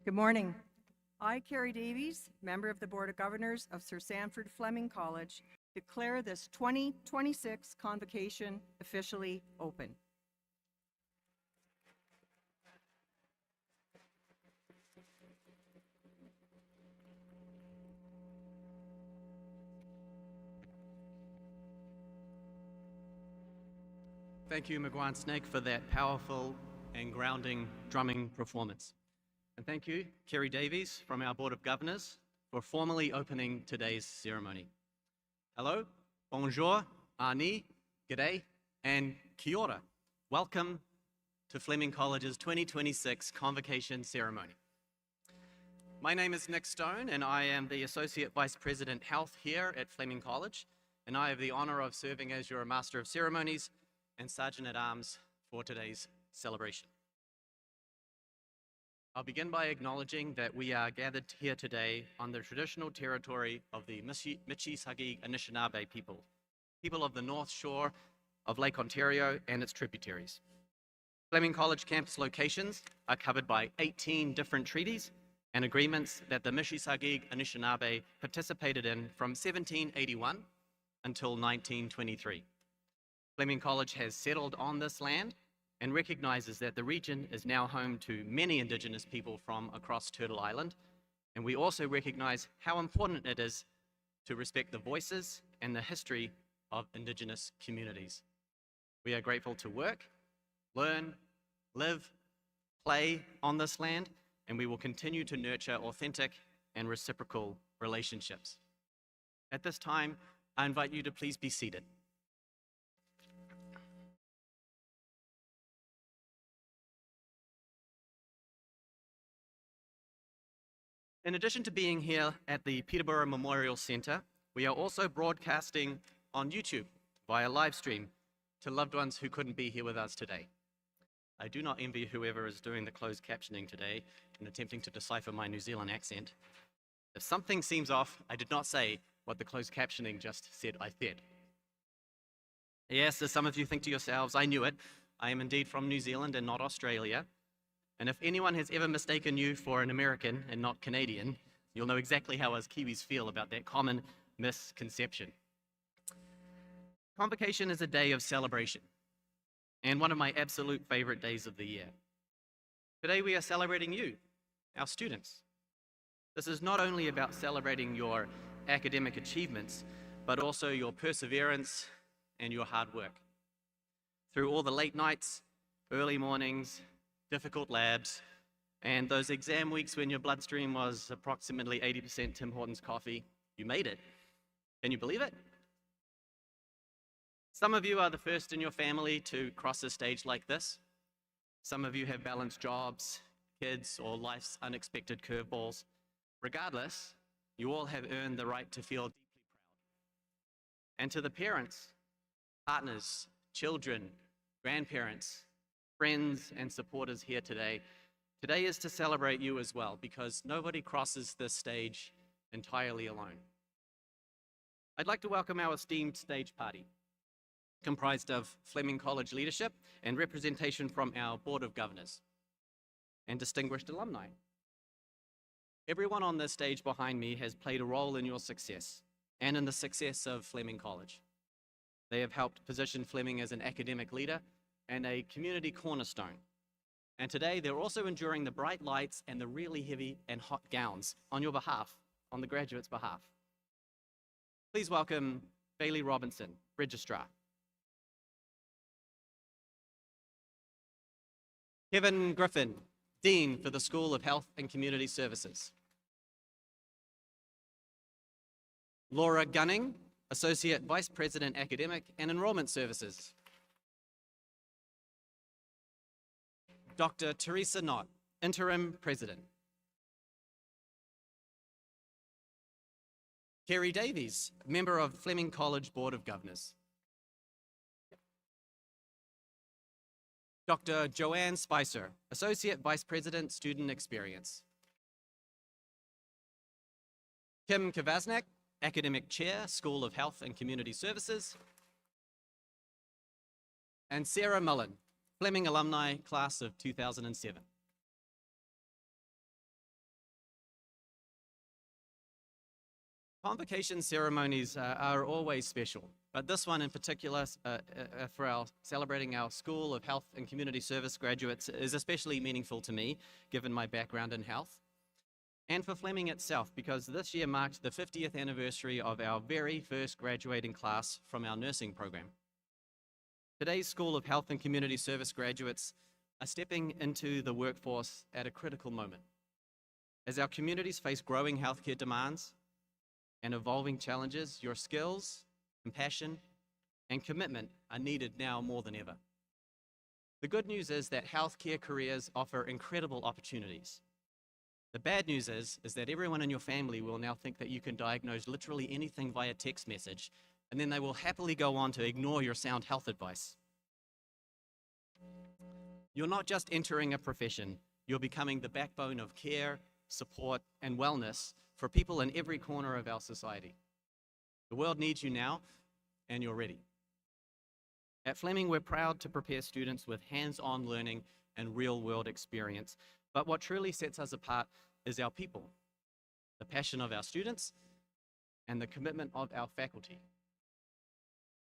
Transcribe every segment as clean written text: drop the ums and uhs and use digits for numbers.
Good morning. I, Carrie Davies, member of the Board of Governors of Sir Sanford Fleming College, declare this 2026 Convocation officially open. Thank you, Mcguan Snake, for that powerful and grounding drumming performance. And thank you, Kerry Davies, from our Board of Governors, for formally opening today's ceremony. Hello, bonjour, ani, g'day, and kia ora. Welcome to Fleming College's 2026 Convocation ceremony. My name is Nick Stone, and I am the Associate Vice President Health here at Fleming College, and I have the honor of serving as your Master of Ceremonies and Sergeant at Arms for today's celebration. I'll begin by acknowledging that we are gathered here today on the traditional territory of the Michi-Sagi Anishinaabe people of the North Shore of Lake Ontario and its tributaries. Fleming College campus locations are covered by 18 different treaties and agreements that the Michi-Sagi Anishinaabe participated in from 1781 until 1923. Fleming College has settled on this land and recognizes that the region is now home to many Indigenous people from across Turtle Island, and we also recognize how important it is to respect the voices and the history of Indigenous communities. We are grateful to work, learn, live, play on this land, and we will continue to nurture authentic and reciprocal relationships. At this time, I invite you to please be seated. In addition to being here at the Peterborough Memorial Centre, we are also broadcasting on YouTube via live stream to loved ones who couldn't be here with us today. I do not envy whoever is doing the closed captioning today and attempting to decipher my New Zealand accent. If something seems off, I did not say what the closed captioning just said I said. Yes, as some of you think to yourselves, I knew it. I am indeed from New Zealand and not Australia. And if anyone has ever mistaken you for an American and not Canadian, you'll know exactly how us Kiwis feel about that common misconception. Convocation is a day of celebration, and one of my absolute favorite days of the year. Today we are celebrating you, our students. This is not only about celebrating your academic achievements, but also your perseverance and your hard work. Through all the late nights, early mornings, difficult labs, and those exam weeks when your bloodstream was approximately 80% Tim Hortons coffee, you made it. Can you believe it? Some of you are the first in your family to cross a stage like this. Some of you have balanced jobs, kids, or life's unexpected curveballs. Regardless, you all have earned the right to feel deeply proud. And to the parents, partners, children, grandparents, friends, and supporters here today, today is to celebrate you as well, because nobody crosses this stage entirely alone. I'd like to welcome our esteemed stage party, comprised of Fleming College leadership and representation from our Board of Governors and distinguished alumni. Everyone on this stage behind me has played a role in your success and in the success of Fleming College. They have helped position Fleming as an academic leader and a community cornerstone. And today they're also enduring the bright lights and the really heavy and hot gowns on your behalf, on the graduates' behalf. Please welcome Bailey Robinson, Registrar. Kevin Griffin, Dean for the School of Health and Community Services. Laura Gunning, Associate Vice President, Academic and Enrollment Services. Dr. Teresa Knott, Interim President. Kerry Davies, Member of Fleming College Board of Governors. Dr. Joanne Spicer, Associate Vice President, Student Experience. Kim Kvasnak, Academic Chair, School of Health and Community Services. And Sarah Mullen, Fleming Alumni, Class of 2007. Convocation ceremonies are always special, but this one in particular for celebrating our School of Health and Community Service graduates is especially meaningful to me, given my background in health. And for Fleming itself, because this year marked the 50th anniversary of our very first graduating class from our nursing program. Today's School of Health and Community Service graduates are stepping into the workforce at a critical moment. As our communities face growing healthcare demands and evolving challenges, your skills, compassion, and commitment are needed now more than ever. The good news is that healthcare careers offer incredible opportunities. The bad news is that everyone in your family will now think that you can diagnose literally anything via text message, and then they will happily go on to ignore your sound health advice. You're not just entering a profession, you're becoming the backbone of care, support, and wellness for people in every corner of our society. The world needs you now, and you're ready. At Fleming, we're proud to prepare students with hands-on learning and real-world experience. But what truly sets us apart is our people, the passion of our students, and the commitment of our faculty.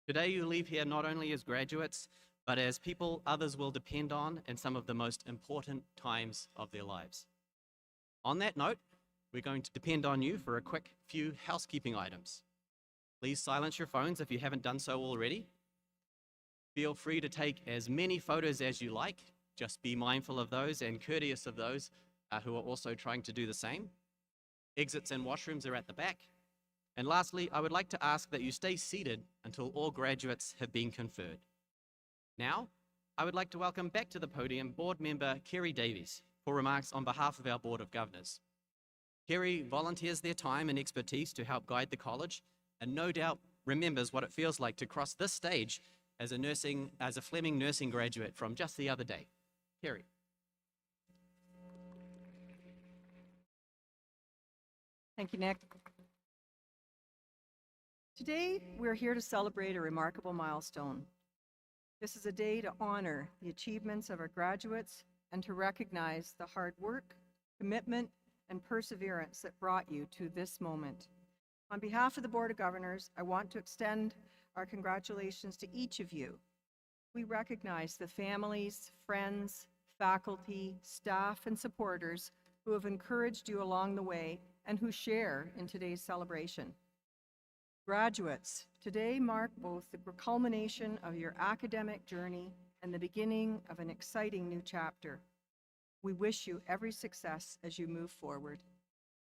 Today, you leave here not only as graduates, but as people others will depend on in some of the most important times of their lives. On that note, we're going to depend on you for a quick few housekeeping items. Please silence your phones if you haven't done so already. Feel free to take as many photos as you like. Just be mindful of those and courteous of those who are also trying to do the same. Exits and washrooms are at the back. And lastly, I would like to ask that you stay seated until all graduates have been conferred. Now, I would like to welcome back to the podium Board Member Kerry Davies for remarks on behalf of our Board of Governors. Kerry volunteers their time and expertise to help guide the college, and no doubt remembers what it feels like to cross this stage as a Fleming nursing graduate from just the other day. Kerry. Thank you, Nick. Today, we're here to celebrate a remarkable milestone. This is a day to honor the achievements of our graduates and to recognize the hard work, commitment, and perseverance that brought you to this moment. On behalf of the Board of Governors, I want to extend our congratulations to each of you. We recognize the families, friends, faculty, staff, and supporters who have encouraged you along the way and who share in today's celebration. Graduates, today mark both the culmination of your academic journey and the beginning of an exciting new chapter. We wish you every success as you move forward.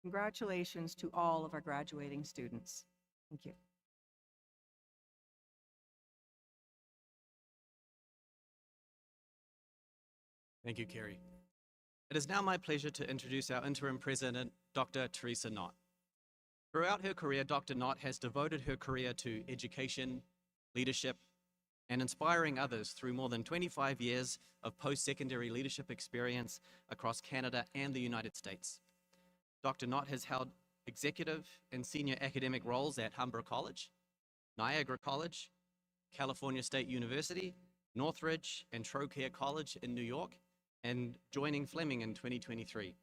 Congratulations to all of our graduating students. Thank you. Thank you, Kerry. It is now my pleasure to introduce our Interim President, Dr. Teresa Knott. Throughout her career, Dr. Knott has devoted her career to education, leadership, and inspiring others through more than 25 years of post-secondary leadership experience across Canada and the United States. Dr. Knott has held executive and senior academic roles at Humber College, Niagara College, California State University, Northridge, and Trocaire College in New York, and joining Fleming in 2023.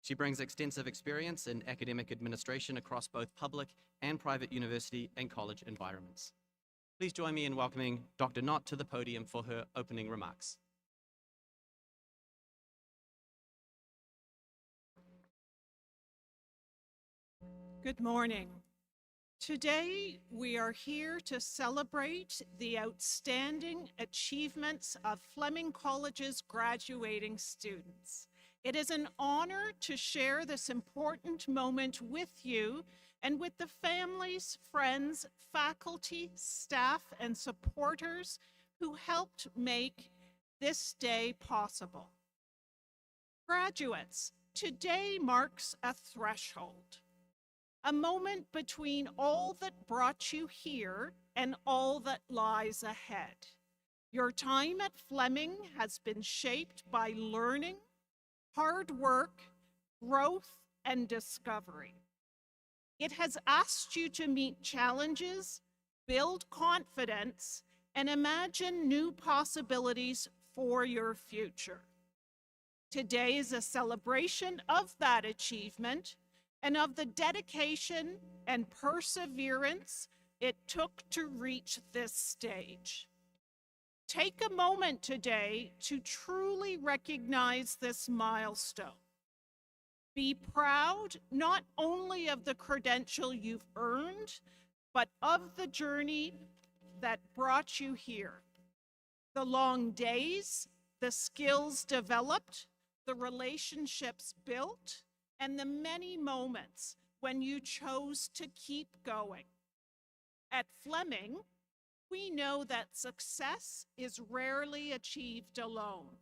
She brings extensive experience in academic administration across both public and private university and college environments. Please join me in welcoming Dr. Knott to the podium for her opening remarks. Good morning. Today, we are here to celebrate the outstanding achievements of Fleming College's graduating students. It is an honor to share this important moment with you and with the families, friends, faculty, staff, and supporters who helped make this day possible. Graduates, today marks a threshold. A moment between all that brought you here and all that lies ahead. Your time at Fleming has been shaped by learning, hard work, growth, and discovery. It has asked you to meet challenges, build confidence, and imagine new possibilities for your future. Today is a celebration of that achievement and of the dedication and perseverance it took to reach this stage. Take a moment today to truly recognize this milestone. Be proud not only of the credential you've earned, but of the journey that brought you here. The long days, the skills developed, the relationships built, and the many moments when you chose to keep going. At Fleming, we know that success is rarely achieved alone.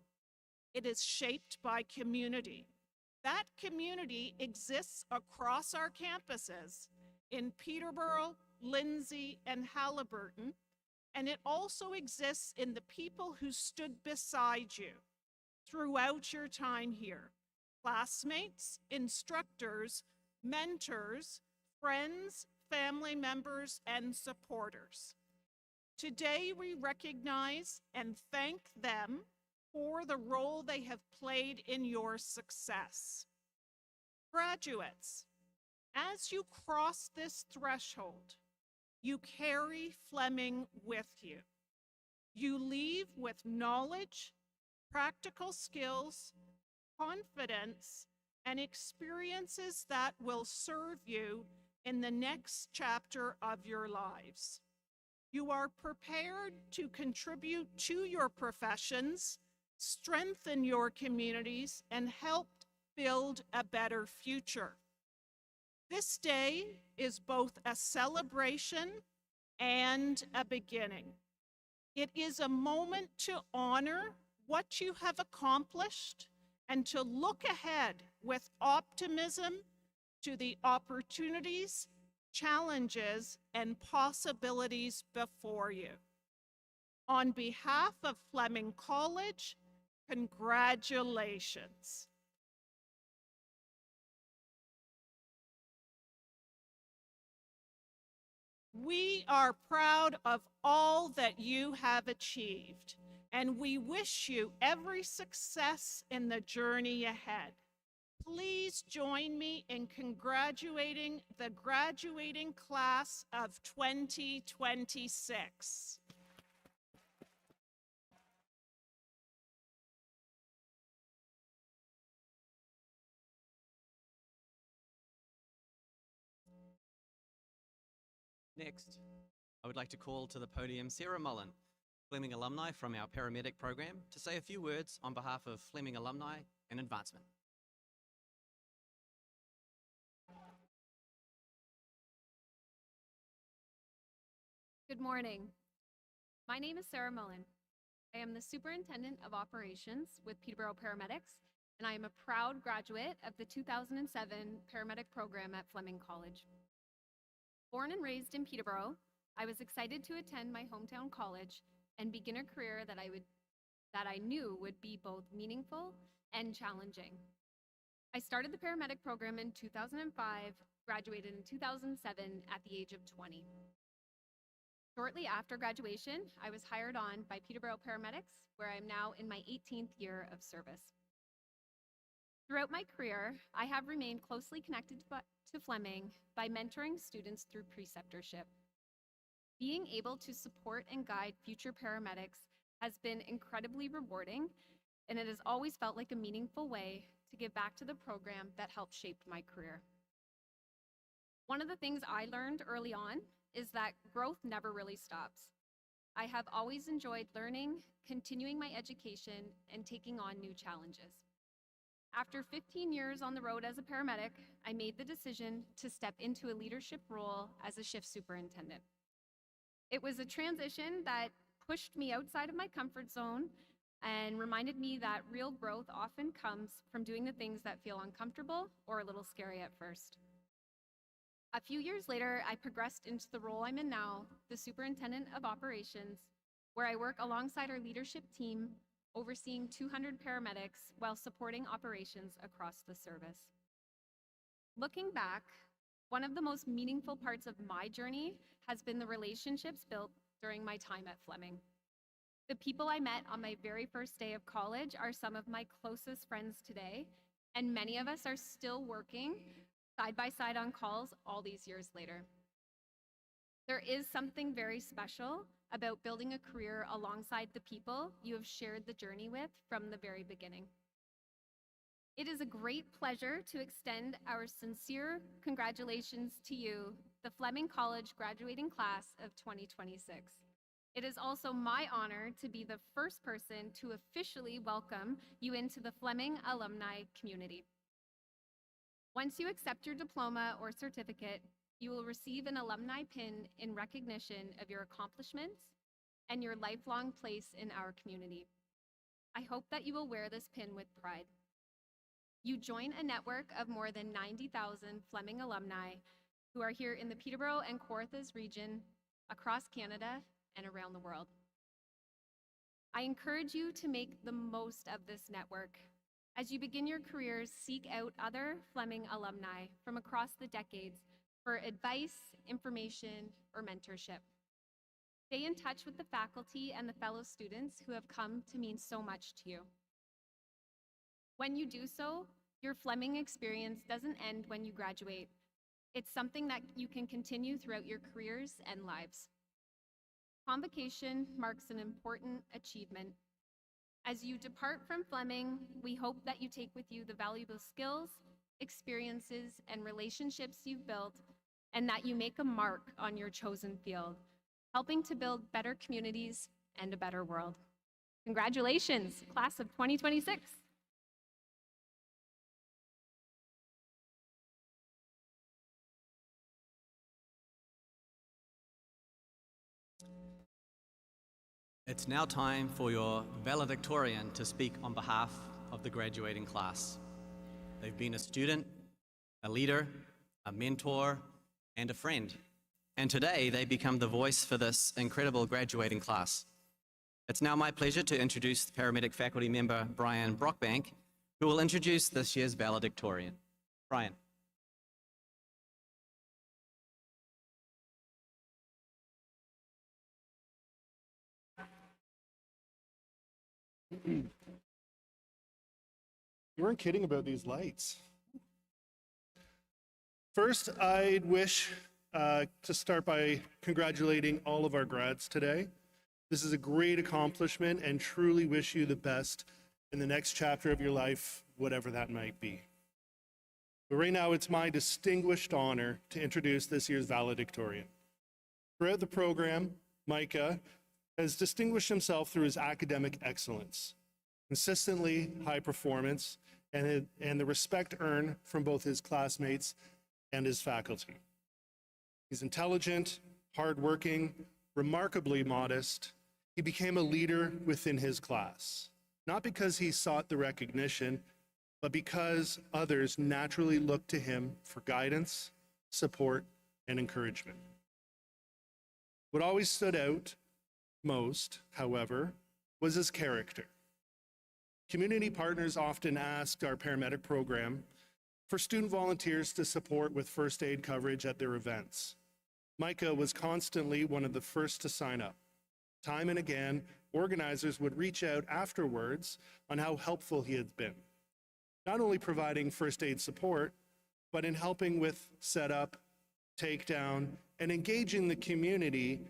It is shaped by community. That community exists across our campuses in Peterborough, Lindsay, and Halliburton, and it also exists in the people who stood beside you throughout your time here. Classmates, instructors, mentors, friends, family members, and supporters. Today, we recognize and thank them for the role they have played in your success. Graduates, as you cross this threshold, you carry Fleming with you. You leave with knowledge, practical skills, confidence, and experiences that will serve you in the next chapter of your lives. You are prepared to contribute to your professions, strengthen your communities, and help build a better future. This day is both a celebration and a beginning. It is a moment to honor what you have accomplished and to look ahead with optimism to the opportunities, challenges, and possibilities before you. On behalf of Fleming College, congratulations. We are proud of all that you have achieved, and we wish you every success in the journey ahead. Please join me in congratulating the graduating class of 2026. Next, I would like to call to the podium Sarah Mullen, Fleming alumni from our paramedic program, to say a few words on behalf of Fleming alumni and advancement. Good morning. My name is Sarah Mullen. I am the Superintendent of Operations with Peterborough Paramedics, and I am a proud graduate of the 2007 paramedic program at Fleming College. Born and raised in Peterborough, I was excited to attend my hometown college and begin a career that I knew would be both meaningful and challenging. I started the paramedic program in 2005, graduated in 2007 at the age of 20. Shortly after graduation, I was hired on by Peterborough Paramedics, where I am now in my 18th year of service. Throughout my career, I have remained closely connected to Fleming by mentoring students through preceptorship. Being able to support and guide future paramedics has been incredibly rewarding, and it has always felt like a meaningful way to give back to the program that helped shape my career. One of the things I learned early on is that growth never really stops. I have always enjoyed learning, continuing my education, and taking on new challenges. After 15 years on the road as a paramedic, I made the decision to step into a leadership role as a shift superintendent. It was a transition that pushed me outside of my comfort zone and reminded me that real growth often comes from doing the things that feel uncomfortable or a little scary at first. A few years later, I progressed into the role I'm in now, the Superintendent of Operations, where I work alongside our leadership team, overseeing 200 paramedics while supporting operations across the service. Looking back, one of the most meaningful parts of my journey has been the relationships built during my time at Fleming. The people I met on my very first day of college are some of my closest friends today, and many of us are still working side by side on calls all these years later. There is something very special about building a career alongside the people you have shared the journey with from the very beginning. It is a great pleasure to extend our sincere congratulations to you, the Fleming College graduating class of 2026. It is also my honor to be the first person to officially welcome you into the Fleming alumni community. Once you accept your diploma or certificate, you will receive an alumni pin in recognition of your accomplishments and your lifelong place in our community. I hope that you will wear this pin with pride. You join a network of more than 90,000 Fleming alumni who are here in the Peterborough and Kawarthas region, across Canada, and around the world. I encourage you to make the most of this network. As you begin your careers, seek out other Fleming alumni from across the decades for advice, information, or mentorship. Stay in touch with the faculty and the fellow students who have come to mean so much to you. When you do so, your Fleming experience doesn't end when you graduate. It's something that you can continue throughout your careers and lives. Convocation marks an important achievement. As you depart from Fleming, we hope that you take with you the valuable skills, experiences, and relationships you've built, and that you make a mark on your chosen field, helping to build better communities and a better world. Congratulations, class of 2026. It's now time for your valedictorian to speak on behalf of the graduating class. They've been a student, a leader, a mentor, and a friend. And today they become the voice for this incredible graduating class. It's now my pleasure to introduce the paramedic faculty member, Brian Brockbank, who will introduce this year's valedictorian. Brian. You weren't kidding about these lights. First, I'd wish to start by congratulating all of our grads today. This is a great accomplishment and truly wish you the best in the next chapter of your life, whatever that might be. But right now, it's my distinguished honor to introduce this year's valedictorian. Throughout the program, Micah has distinguished himself through his academic excellence, consistently high performance, and the respect earned from both his classmates and his faculty. He's intelligent, hardworking, remarkably modest. He became a leader within his class, not because he sought the recognition, but because others naturally looked to him for guidance, support, and encouragement. What always stood out most, however, was his character. Community partners often asked our paramedic program for student volunteers to support with first aid coverage at their events. Micah was constantly one of the first to sign up. Time and again, organizers would reach out afterwards on how helpful he had been, not only providing first aid support, but in helping with setup, takedown, and engaging the community.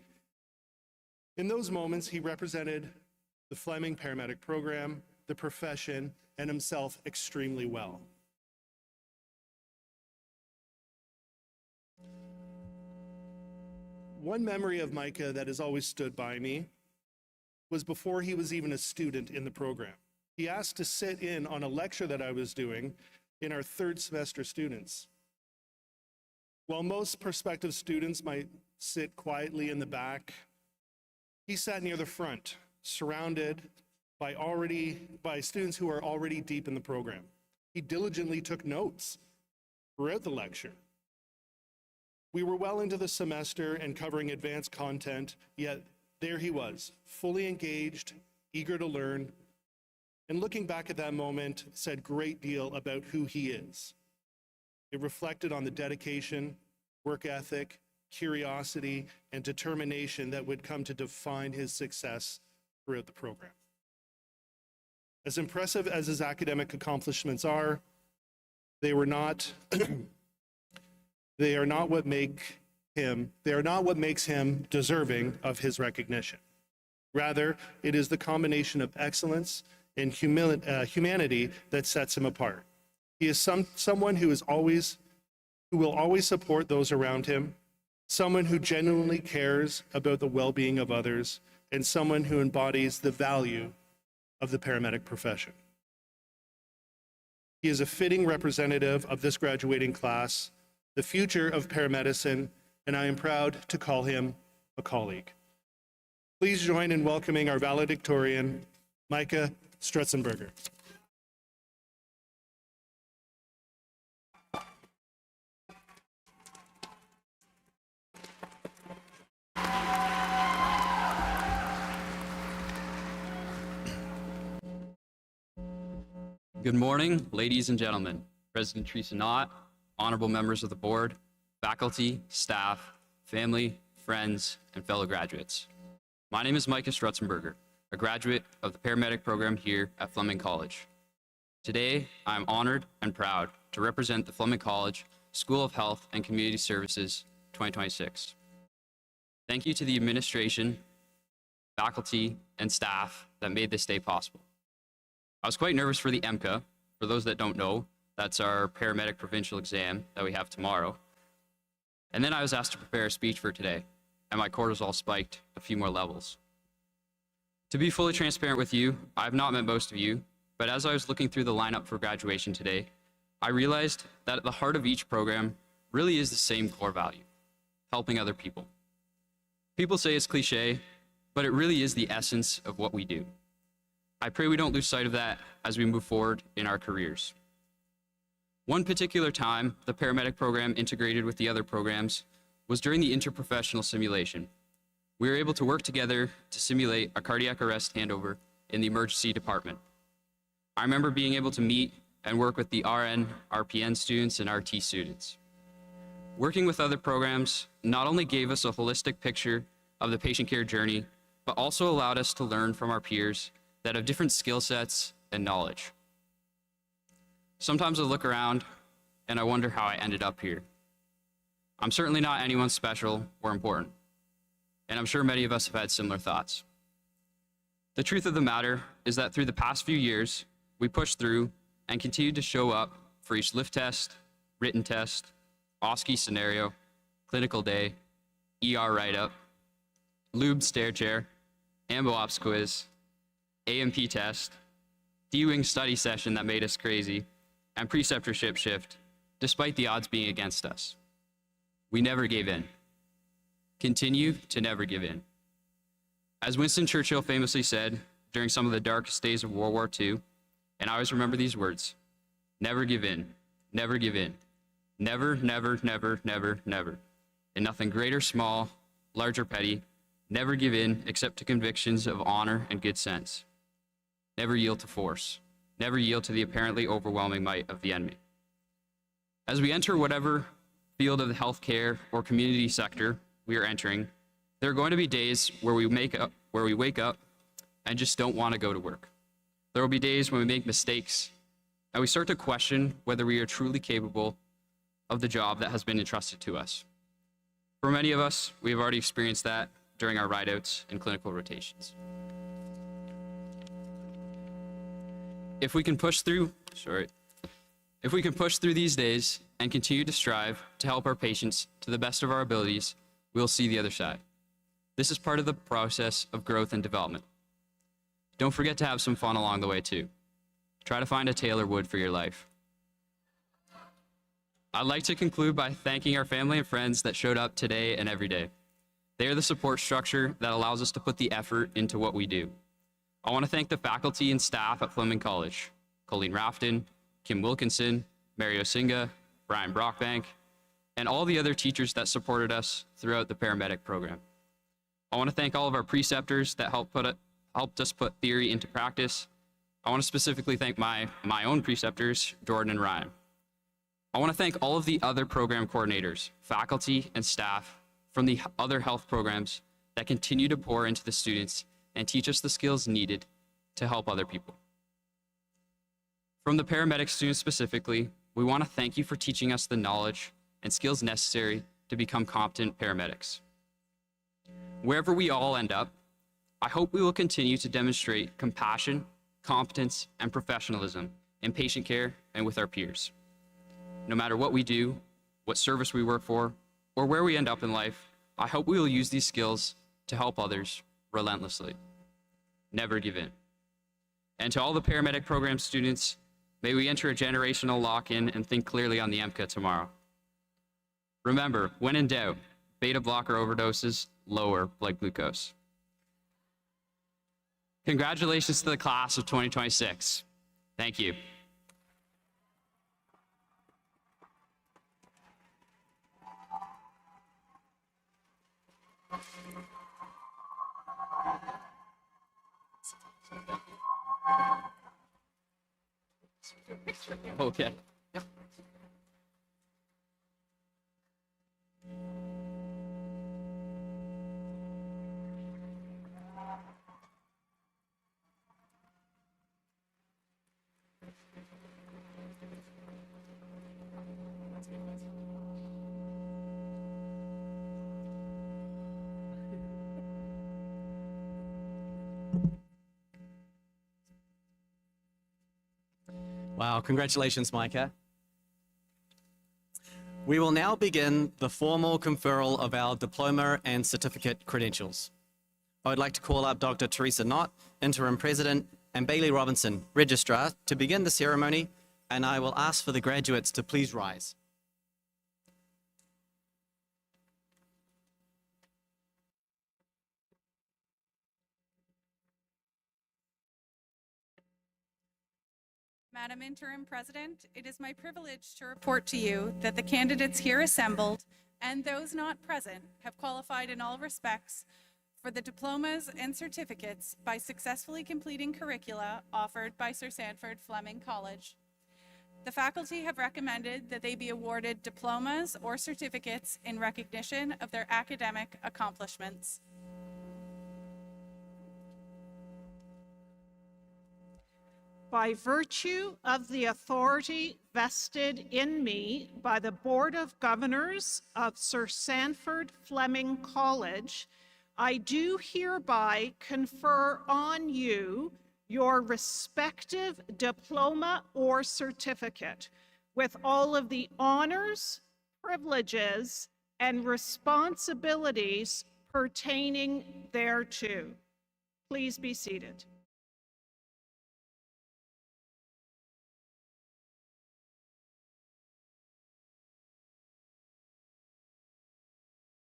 In those moments, he represented the Fleming paramedic program, the profession, and himself extremely well. One memory of Micah that has always stood by me was before he was even a student in the program. He asked to sit in on a lecture that I was doing in our third semester students. While most prospective students might sit quietly in the back, he sat near the front, surrounded by students who are already deep in the program. He diligently took notes throughout the lecture. We were well into the semester and covering advanced content, yet there he was, fully engaged, eager to learn, and looking back at that moment, said a great deal about who he is. It reflected on the dedication, work ethic, curiosity, and determination that would come to define his success throughout the program. As impressive as his academic accomplishments are, they are not what makes him deserving of his recognition. Rather, it is the combination of excellence and humanity that sets him apart. He is someone who will always support those around him, someone who genuinely cares about the well-being of others, and someone who embodies the value of the paramedic profession. He is a fitting representative of this graduating class, the future of paramedicine, and I am proud to call him a colleague. Please join in welcoming our valedictorian, Micah Strutzenberger. Good morning, ladies and gentlemen, President Teresa Knott, honorable members of the board, faculty, staff, family, friends, and fellow graduates. My name is Micah Strutzenberger, a graduate of the paramedic program here at Fleming College. Today, I am honored and proud to represent the Fleming College School of Health and Community Services 2026. Thank you to the administration, faculty, and staff that made this day possible. I was quite nervous for the MCA. For those that don't know, that's our paramedic provincial exam that we have tomorrow. And then I was asked to prepare a speech for today, and my cortisol spiked a few more levels. To be fully transparent with you, I've not met most of you, but as I was looking through the lineup for graduation today, I realized that at the heart of each program really is the same core value: helping other people. People say it's cliche, but it really is the essence of what we do. I pray we don't lose sight of that as we move forward in our careers. One particular time the paramedic program integrated with the other programs was during the interprofessional simulation. We were able to work together to simulate a cardiac arrest handover in the emergency department. I remember being able to meet and work with the RN, RPN students, and RT students. Working with other programs not only gave us a holistic picture of the patient care journey, but also allowed us to learn from our peers that have different skill sets and knowledge. Sometimes I look around and I wonder how I ended up here. I'm certainly not anyone special or important, and I'm sure many of us have had similar thoughts. The truth of the matter is that through the past few years, we pushed through and continued to show up for each lift test, written test, OSCE scenario, clinical day, ER write-up, lube stair chair, ambo ops quiz, AMP test, D-wing study session that made us crazy, and preceptorship shift, despite the odds being against us. We never gave in. Continue to never give in. As Winston Churchill famously said during some of the darkest days of World War II, and I always remember these words: never give in, never give in. Never, never, never, never, never. In nothing great or small, large or petty, never give in except to convictions of honor and good sense. Never yield to force. Never yield to the apparently overwhelming might of the enemy. As we enter whatever field of the healthcare or community sector we are entering, there are going to be days where we wake up and just don't want to go to work. There will be days when we make mistakes and we start to question whether we are truly capable of the job that has been entrusted to us. For many of us, we have already experienced that during our ride-outs and clinical rotations. If we can push through these days and continue to strive to help our patients to the best of our abilities, we'll see the other side. This is part of the process of growth and development. Don't forget to have some fun along the way too. Try to find a Taylor Wood for your life. I'd like to conclude by thanking our family and friends that showed up today and every day. They are the support structure that allows us to put the effort into what we do. I want to thank the faculty and staff at Fleming College, Colleen Rafton, Kim Wilkinson, Mario Singa, Brian Brockbank, and all the other teachers that supported us throughout the paramedic program. I want to thank all of our preceptors that helped us put theory into practice. I want to specifically thank my own preceptors, Jordan and Ryan. I want to thank all of the other program coordinators, faculty, and staff from the other health programs that continue to pour into the students and teach us the skills needed to help other people. From the paramedic students specifically, we want to thank you for teaching us the knowledge and skills necessary to become competent paramedics. Wherever we all end up, I hope we will continue to demonstrate compassion, competence, and professionalism in patient care and with our peers. No matter what we do, what service we work for, or where we end up in life, I hope we will use these skills to help others relentlessly. Never give in. And to all the paramedic program students, may we enter a generational lock-in and think clearly on the MCA tomorrow. Remember, when in doubt, beta blocker overdoses lower blood glucose. Congratulations to the class of 2026. Thank you. Okay. Yep. Wow, congratulations, Micah. We will now begin the formal conferral of our diploma and certificate credentials. I would like to call up Dr. Teresa Knott, Interim President, and Bailey Robinson, Registrar, to begin the ceremony, and I will ask for the graduates to please rise. Madam Interim President, it is my privilege to report to you that the candidates here assembled and those not present have qualified in all respects for the diplomas and certificates by successfully completing curricula offered by Sir Sandford Fleming College. The faculty have recommended that they be awarded diplomas or certificates in recognition of their academic accomplishments. By virtue of the authority vested in me by the Board of Governors of Sir Sandford Fleming College, I do hereby confer on you your respective diploma or certificate with all of the honors, privileges, and responsibilities pertaining thereto. Please be seated.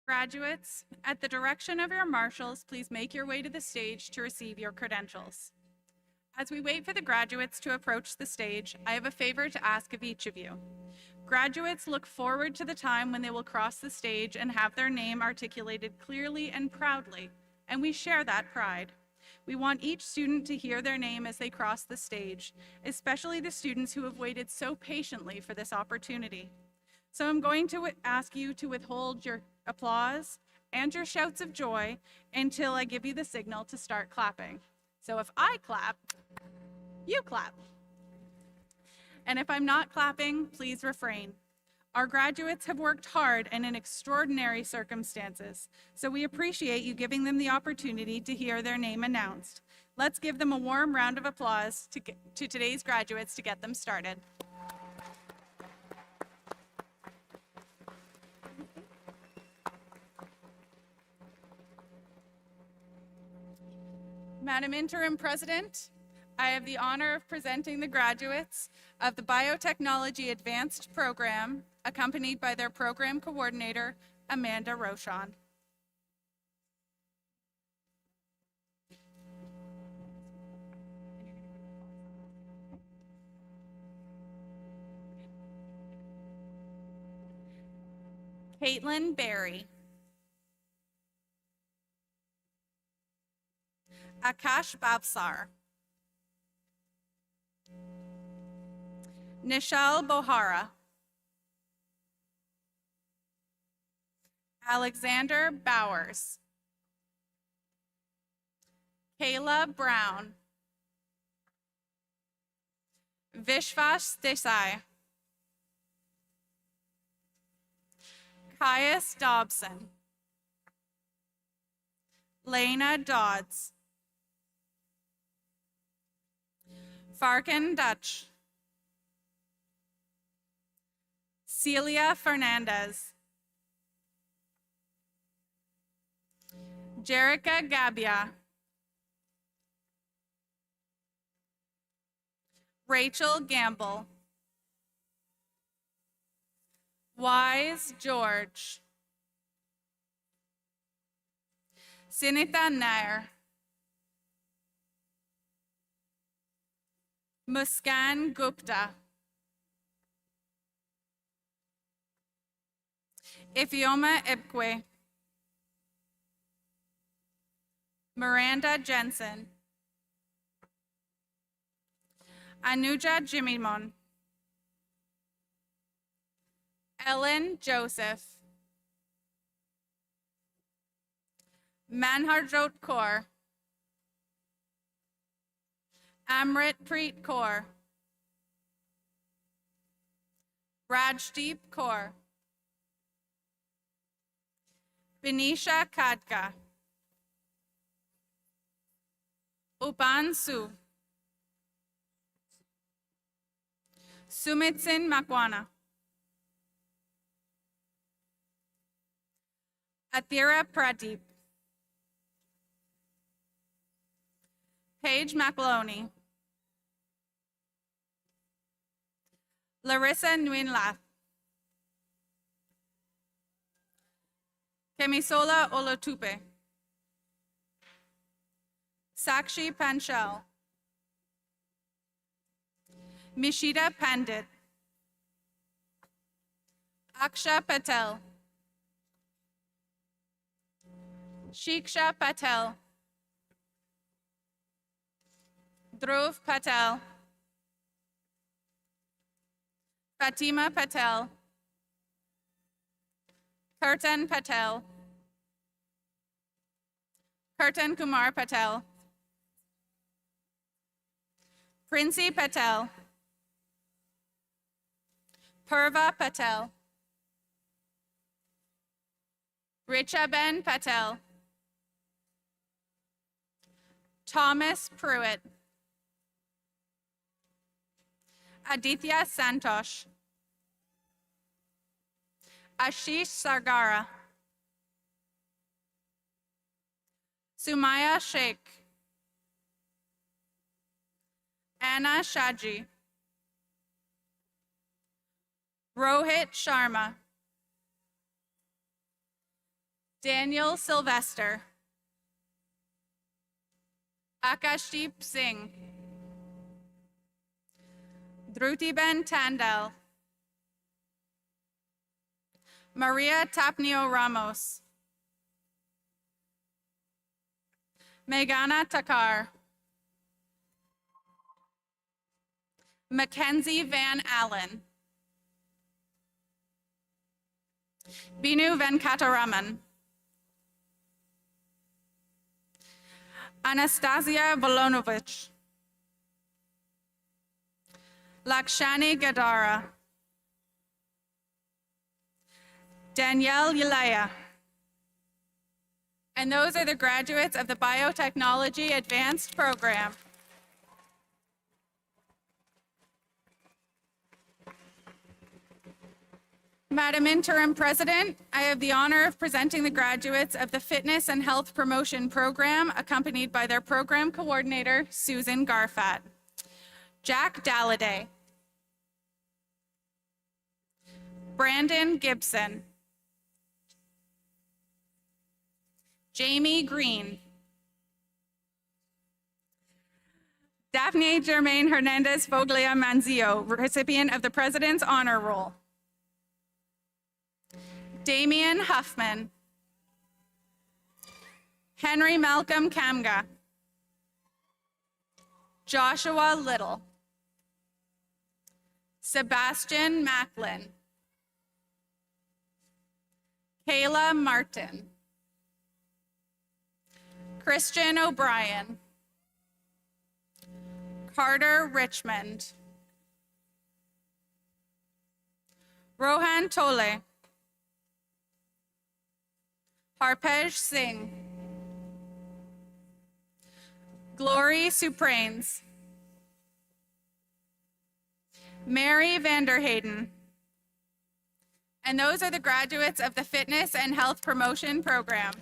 Graduates, at the direction of your marshals, please make your way to the stage to receive your credentials. As we wait for the graduates to approach the stage, I have a favor to ask of each of you. Graduates look forward to the time when they will cross the stage and have their name articulated clearly and proudly, and we share that pride. We want each student to hear their name as they cross the stage, especially the students who have waited so patiently for this opportunity. So I'm going to ask you to withhold your applause and your shouts of joy until I give you the signal to start clapping. So if I clap, you clap. And if I'm not clapping, please refrain. Our graduates have worked hard and in extraordinary circumstances, so we appreciate you giving them the opportunity to hear their name announced. Let's give them a warm round of applause to today's graduates to get them started. Madam Interim President, I have the honor of presenting the graduates of the Biotechnology Advanced Program, accompanied by their program coordinator, Amanda Rochon. Caitlin Berry. Akash Bavsar. Nishal Bohara. Alexander Bowers. Kayla Brown. Vishwas Desai. Caius Dobson. Lena Dodds. Farkin Dutch. Celia Fernandez. Jerica Gabia. Rachel Gamble. Wise George. Sinita Nair. Muskan Gupta. Ifioma Ibkwe. Miranda Jensen. Anuja Jimimon. Ellen Joseph. Manharjot Kaur. Amrit Preet Kaur. Rajdeep Kaur. Benisha Kadka. Upan Su. Sumitsin Makwana. Athira Pradeep. Paige McLoney. Larissa Nguyenlath. Kemisola Olotupe. Sakshi Panchal. Mishita Pandit. Aksha Patel. Shiksha Patel. Dhruv Patel. Fatima Patel. Kirtan Patel. Kirtan Kumar Patel. Princey Patel. Purva Patel. Richaben Patel. Thomas Pruitt. Aditya Santosh. Ashish Sargara. Sumaya Sheikh. Anna Shaji. Rohit Sharma. Daniel Sylvester. Akashdeep Singh. Dhrutiben Tandal. Maria Tapnio Ramos. Meghana Takar. Mackenzie Van Allen. Binu Venkataraman. Anastasia Volonovich. Lakshani Gadara. Danielle Yelaya. And those are the graduates of the Biotechnology Advanced Program. Madam Interim President, I have the honor of presenting the graduates of the Fitness and Health Promotion Program, accompanied by their program coordinator, Susan Garfat. Jack Dalladay. Brandon Gibson. Jamie Green. Daphne Germain Hernandez Foglia Manzio, recipient of the President's Honor Roll. Damian Huffman. Henry Malcolm Kamga. Joshua Little. Sebastian Macklin. Kayla Martin. Christian O'Brien. Carter Richmond. Rohan Tole. Harpej Singh. Glory Suprains. Mary Vanderhayden. And those are the graduates of the Fitness and Health Promotion Program.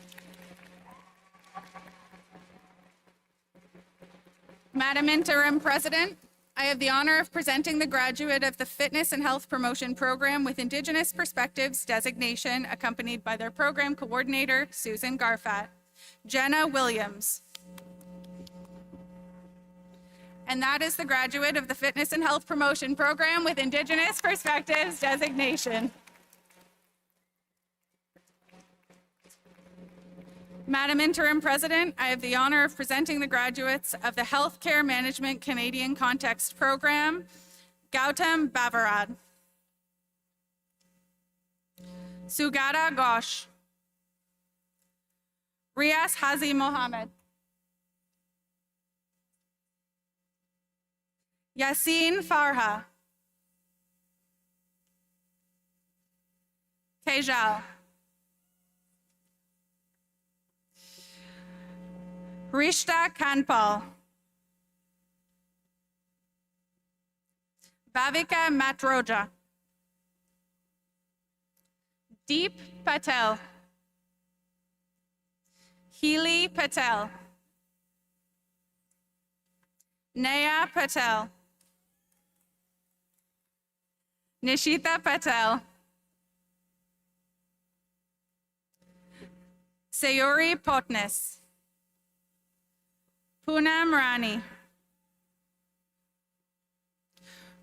Madam Interim President, I have the honor of presenting the graduate of the Fitness and Health Promotion Program with Indigenous Perspectives designation, accompanied by their program coordinator, Susan Garfat. Jenna Williams. And that is the graduate of the Fitness and Health Promotion Program with Indigenous Perspectives designation. Madam Interim President, I have the honor of presenting the graduates of the Healthcare Management Canadian Context Program, Gautam Bavarad. Sugata Ghosh. Riaz Hazi Mohammed. Yassine Farha. Tejal. Rishta Kanpal. Bhavika Matroja. Deep Patel. Healy Patel. Naya Patel. Nishita Patel. Sayuri Potnis. Poonam Rani.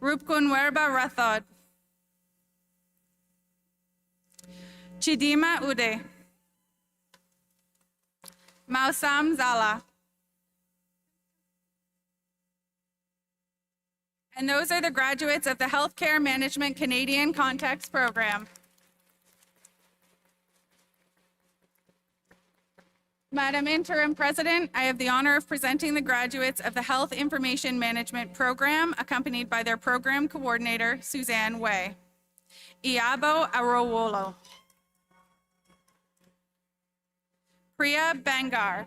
Rupkunwerba Rathod. Chidima Ude. Mausam Zala. And those are the graduates of the Healthcare Management Canadian Context Program. Madam Interim President, I have the honor of presenting the graduates of the Health Information Management Program, accompanied by their program coordinator, Suzanne Way. Iabo Arowolo. Priya Bangar.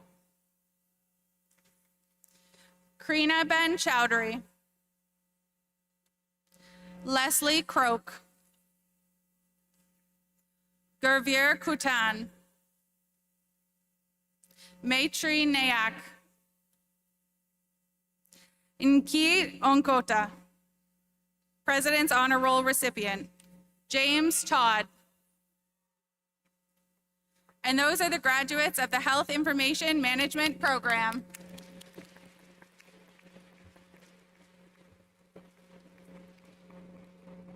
Krina Ben Chowdhury. Leslie Croak. Gurveer Kutan. Maitri Nayak. Inki Onkota. President's Honor Roll recipient, James Todd. And those are the graduates of the Health Information Management Program.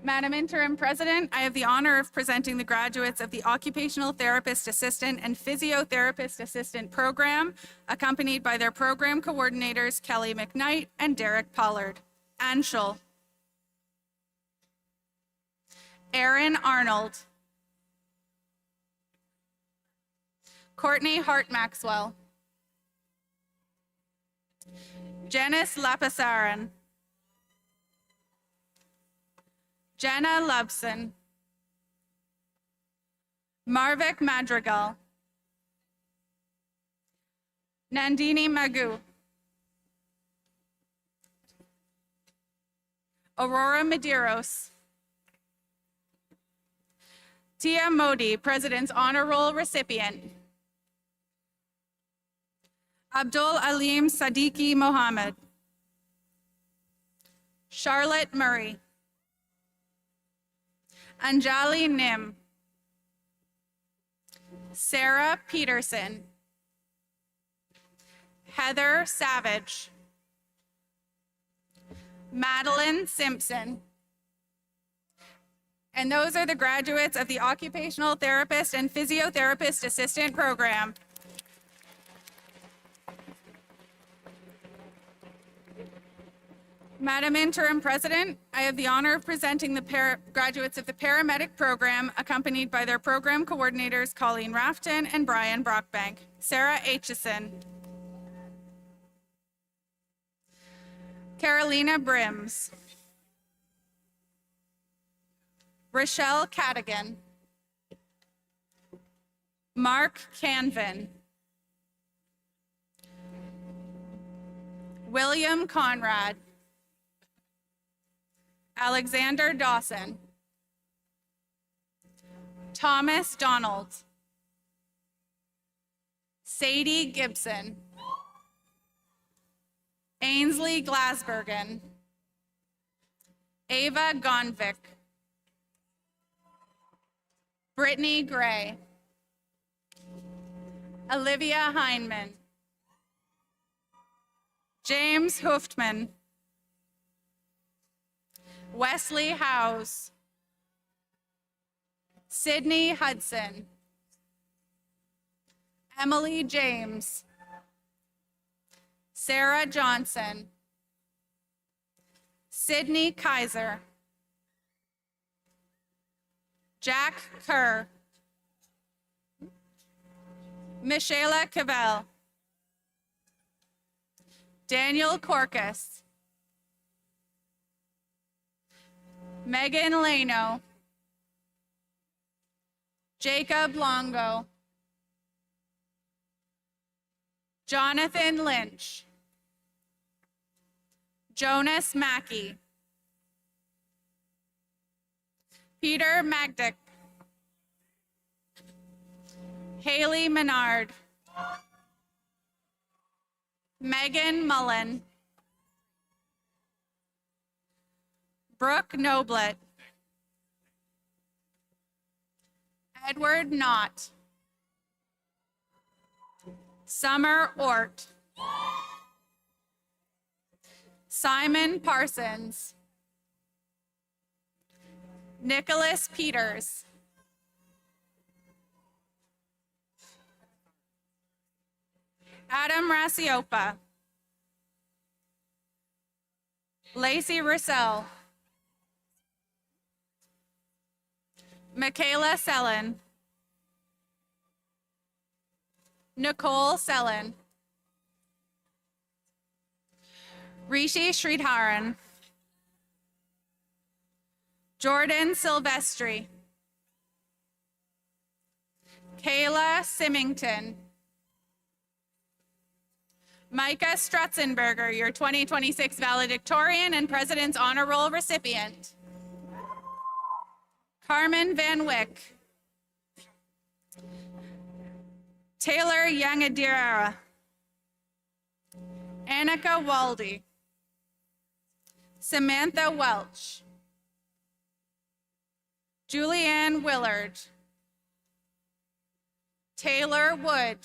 Madam Interim President, I have the honor of presenting the graduates of the Occupational Therapist Assistant and Physiotherapist Assistant Program, accompanied by their program coordinators, Kelly McKnight and Derek Pollard. Anshul. Aaron Arnold. Courtney Hart Maxwell. Janice Lapasaran. Jenna Lubson. Marvik Madrigal. Nandini Magoo. Aurora Medeiros. Tia Modi, President's Honor Roll recipient. Abdul Alim Siddiqui Mohammed. Charlotte Murray. Anjali Nim. Sarah Peterson. Heather Savage. Madeline Simpson. And those are the graduates of the Occupational Therapist and Physiotherapist Assistant Program. Madam Interim President, I have the honor of presenting the graduates of the paramedic program, accompanied by their program coordinators, Colleen Rafton and Brian Brockbank. Sarah Aitchison. Carolina Brims. Rochelle Cadigan. Mark Canvin. William Conrad. Alexander Dawson. Thomas Donald. Sadie Gibson. Ainsley Glasbergen. Ava Gonvik. Brittany Gray. Olivia Heineman. James Hoofdman. Wesley Howes. Sydney Hudson. Emily James. Sarah Johnson. Sydney Kaiser. Jack Kerr. Michaela Cavell. Daniel Corcus. Megan Lano. Jacob Longo. Jonathan Lynch. Jonas Mackey. Peter Magdick. Haley Menard. Megan Mullen. Brooke Noblet. Edward Knott. Summer Ort. Simon Parsons. Nicholas Peters. Adam Rasiopa. Lacey Russell. Michaela Sellen. Nicole Sellen. Rishi Sridharan. Jordan Silvestri. Kayla Symington. Micah Strutzenberger, your 2026 valedictorian and President's Honor Roll recipient. Carmen Van Wyck. Taylor Yangadira. Annika Waldy. Samantha Welch. Julianne Willard. Taylor Wood.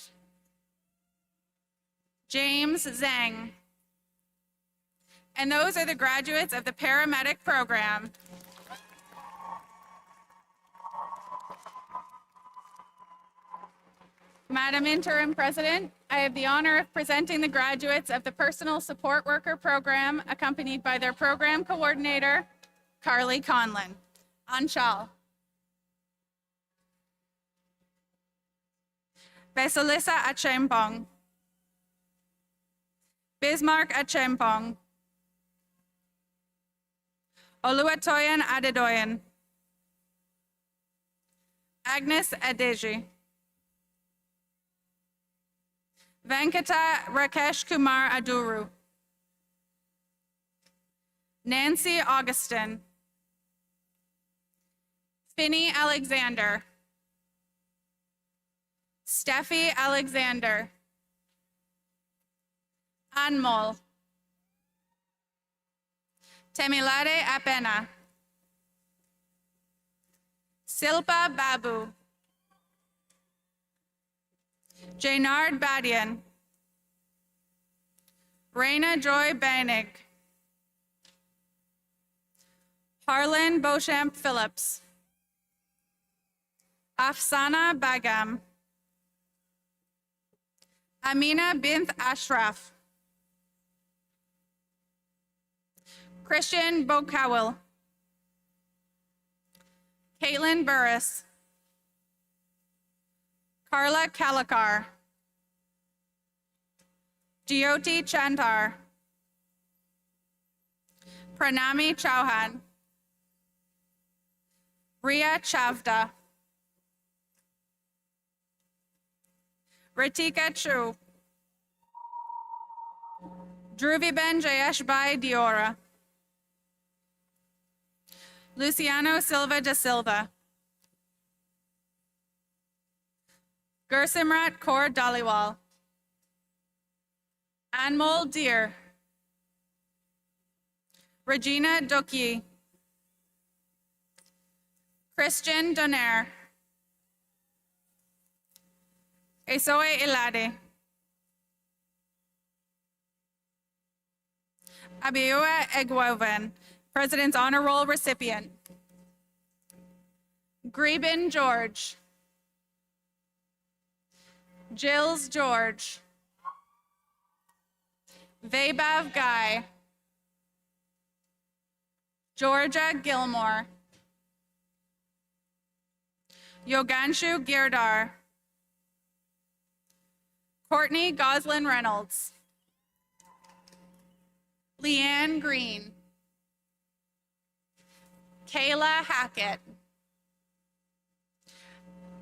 James Zhang. And those are the graduates of the paramedic program. Madam Interim President, I have the honor of presenting the graduates of the Personal Support Worker Program, accompanied by their program coordinator, Carly Conlon. Anshal. Besalissa Achempong. Bismarck Achempong. Oluwatoyin Adedoyin. Agnes Adeji. Venkata Rakesh Kumar Aduru. Nancy Augustin. Finney Alexander. Steffi Alexander. Anmol. Temilade Apena. Silpa Babu. Jaynard Badian. Raina Joy Banig. Harlan Beauchamp Phillips. Afsana Bagam. Amina Bint Ashraf. Christian Bokawil. Caitlin Burris. Carla Kalakar. Jyoti Chantar. Pranami Chauhan. Ria Chavda. Ritika Chu. Dhruviben Jayeshbai Diora. Luciano Silva da Silva. Gursimrat Kaur Daliwal. Anmol Deer. Regina Doki. Christian Donaire. Esoe Ilade. Abiua Egwoven, President's Honor Roll recipient. Greben George. Jills George. Vaibhav Guy. Georgia Gilmore. Yoganshu Girdar. Courtney Goslin Reynolds. Leanne Green. Kayla Hackett.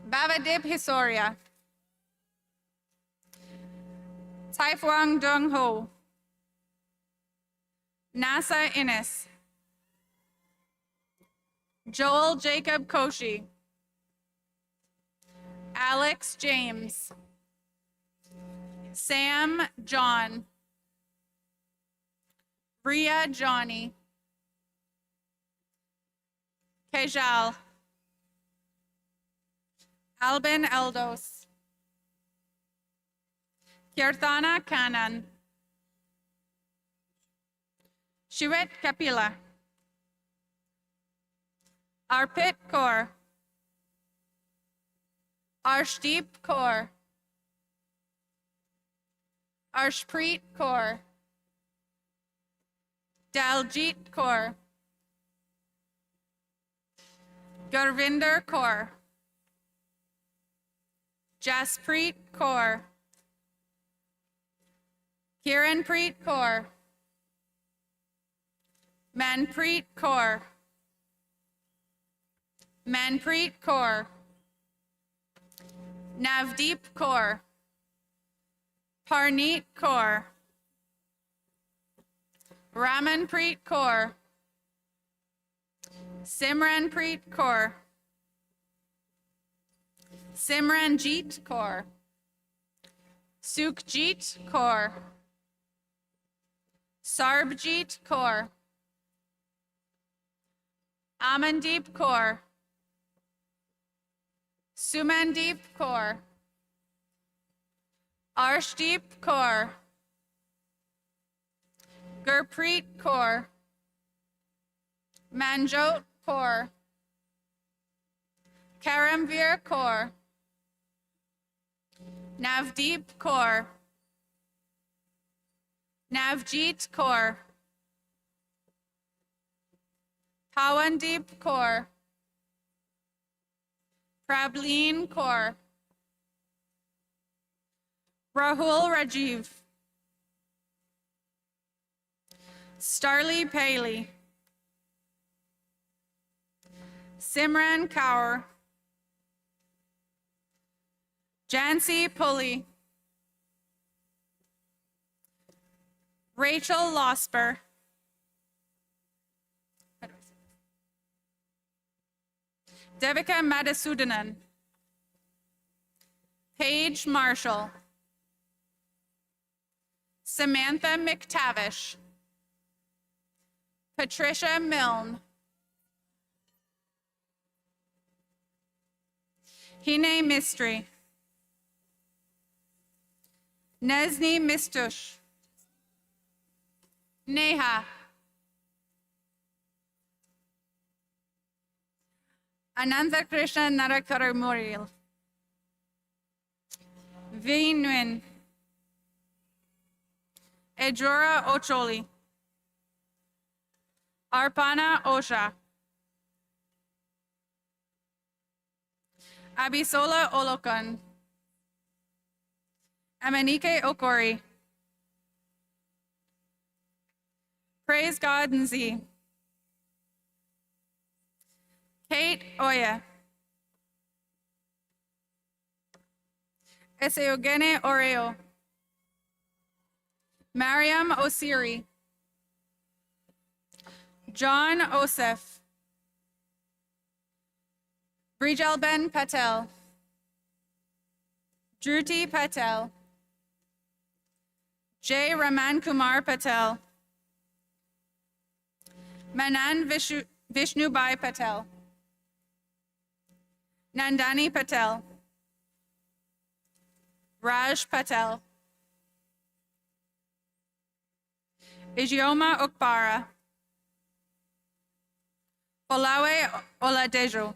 Bavadip Hisoria. Taifuang Dung Ho. Nasa Innes. Joel Jacob Koshi. Alex James. Sam John. Ria Johnny. Kejal. Albin Eldos. Kirtana Kanan. Shivit Kapila. Arpit Kaur. Arshdeep Kaur. Arshpreet Kaur. Daljit Kaur. Gurvinder Kaur. Jaspreet Kaur. Kiranpreet Kaur. Manpreet Kaur. Manpreet Kaur. Navdeep Kaur. Parneet Kaur. Ramanpreet Kaur. Simranpreet Kaur. Simranjeet Kaur. Sukhjeet Kaur. Sarbjeet Kaur. Amandeep Kaur. Sumandeep Kaur. Arshdeep Kaur. Gurpreet Kaur. Manjot Kaur. Karamveer Kaur. Navdeep Kaur. Navjeet Kaur. Pawandeep Kaur. Prableen Kaur. Rahul Rajiv. Starly Paley. Simran Kaur. Jancy Pulley. Rachel Losper. Devika Madhusudanan, Paige Marshall, Samantha McTavish, Patricia Milne, Hine Mistry, Nesni Mistush, Neha, Ananda Krishna Narakaramuril, Vinwin, Ejora Ocholi, Arpana Osha, Abisola Olokun, Amanike Okori, Praise God Nzi, Kate Oya, Eseogene Oreo, Mariam Osiri, John Osef, Brijal Ben Patel, Dhruti Patel, J. Raman Kumar Patel, Manan Vishnubai Patel, Nandani Patel, Raj Patel, Ijeoma Okpara, Olawe Oladejo,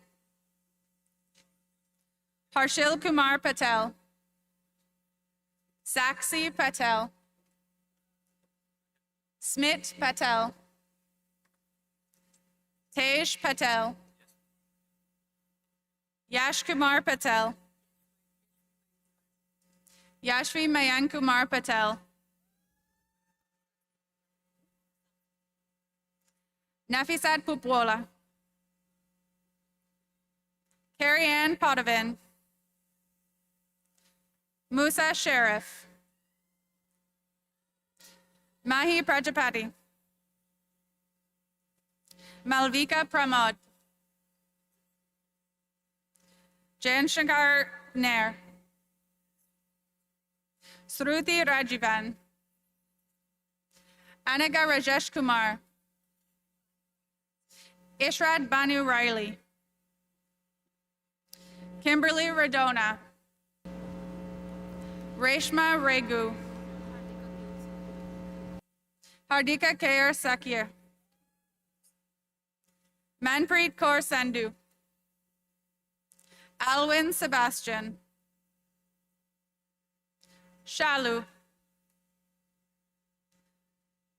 Harshil Kumar Patel, Saksi Patel, Smit Patel, Tej Patel, Yash Kumar Patel, Yashvi Mayan Kumar Patel, Nafisat Pupwola, Carrie Ann Potovin, Musa Sheriff, Mahi Prajapati, Malvika Pramod, Jan Shankar Nair, Sruti Rajivan, Anaga Rajesh Kumar, Ishrad Banu Riley, Kimberly Radona, Reshma Regu, Hardika Kaur Sakir, Manpreet Kaur Sandhu, Alwyn Sebastian, Shalu,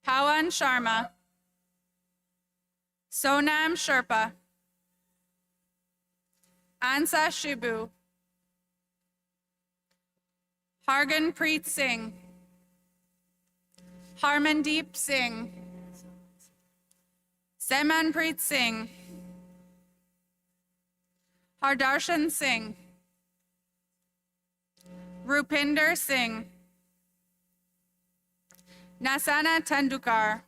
Pawan Sharma, Sonam Sherpa, Ansa Shibu, Hargan Preet Singh, Harmandeep Singh, Semanpreet Singh, Hardarshan Singh, Rupinder Singh, Nasana Tendukar,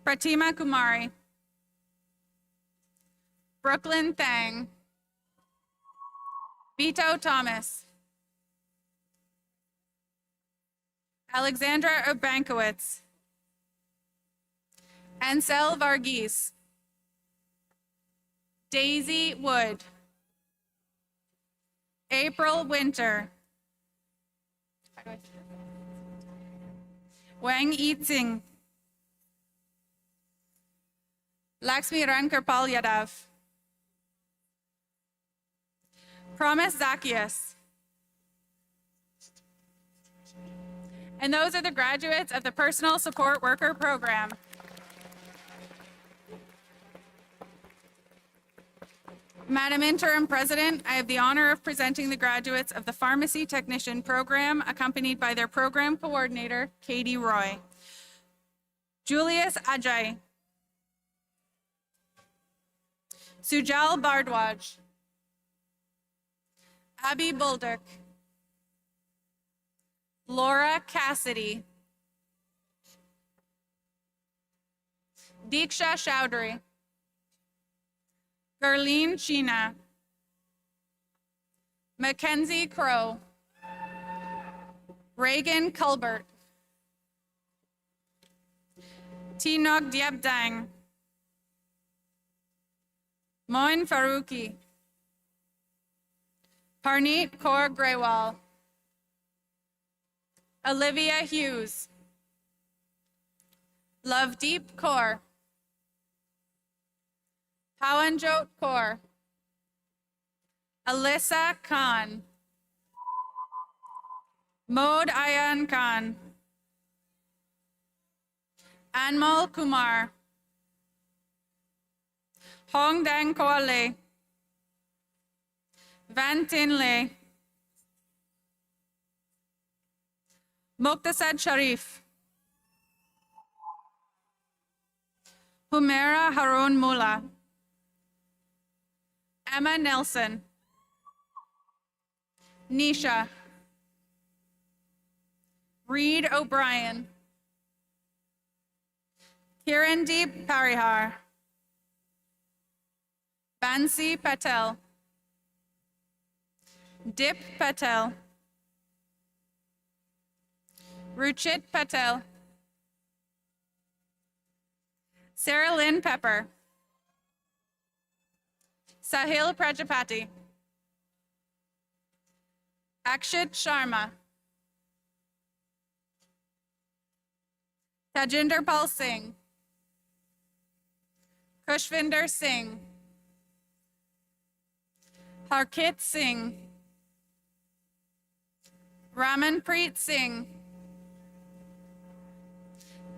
Pratima Kumari, Brooklyn Thang, Vito Thomas, Alexandra Obankowitz, Ansel Varghese, Daisy Wood, April Winter, Wang Yitzing, Lakshmi Rankarpal Yadav, Promise Zacchaeus. And those are the graduates of the Personal Support Worker Program. Madam Interim President, I have the honor of presenting the graduates of the Pharmacy Technician Program, accompanied by their program coordinator, Katie Roy. Julius Ajay, Sujal Bardwaj, Abby Bulduck, Laura Cassidy, Diksha Chowdhury, Gerline Sheena, Mackenzie Crow, Reagan Culbert, Tinok Diabdang, Moin Faruqi, Parneet Kaur Grewal, Olivia Hughes, Lovedeep Kaur, Pawanjot Kaur, Alyssa Khan, Mod Ayan Khan, Anmol Kumar, Hong Dang Koale, Van Tin Le, Muqtasad Sharif, Humaira Harun Mullah, Emma Nelson, Nisha, Reed O'Brien, Kirandeep Parihar, Bansi Patel, Dip Patel, Ruchit Patel, Sarah Lynn Pepper, Sahil Prajapati, Akshit Sharma, Tajinder Pal Singh, Kushvinder Singh, Harkit Singh, Ramanpreet Singh,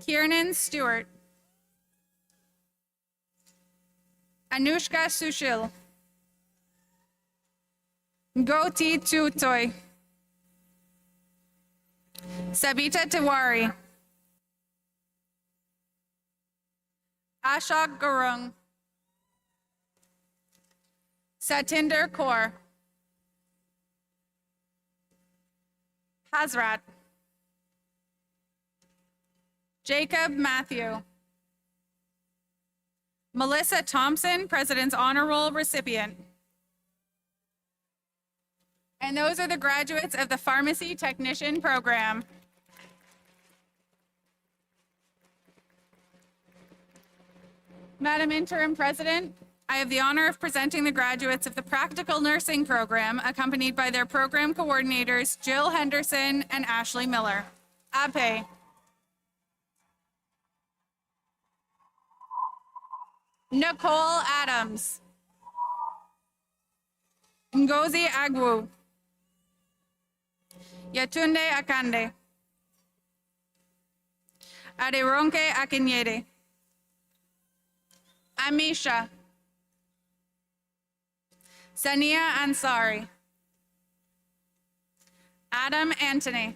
Kiernan Stewart, Anushka Sushil, Goti Tutoy, Sabita Tiwari, Ashok Gurung, Satinder Kaur, Hazrat, Jacob Matthew, Melissa Thompson, President's Honor Roll recipient. And those are the graduates of the Pharmacy Technician program. Madam Interim President, I have the honor of presenting the graduates of the Practical Nursing program, accompanied by their program coordinators, Jill Henderson and Ashley Miller. Ape. Nicole Adams. Ngozi Agwu. Yatunde Akande. Aderonke Akinyede. Amisha. Sania Ansari. Adam Anthony.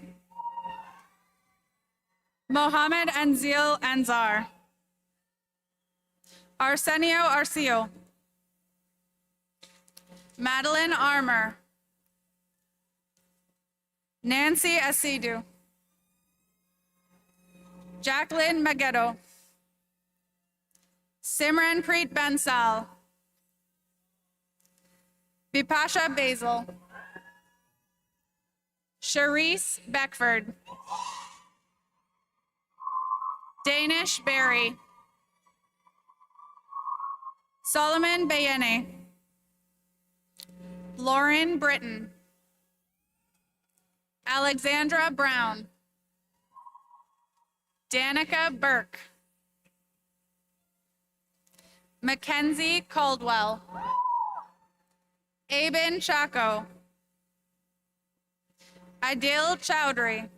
Mohammed Anzil Anzar. Arsenio Arcio. Madeline Armour. Nancy Asidu. Jacqueline Maggetto. Simranpreet Bansal. Bipasha Basil. Charisse Beckford. Danish Berry. Solomon Bayene. Lauren Britton. Alexandra Brown. Danica Burke. Mackenzie Caldwell. Aben Chaco. Adil Chowdhury.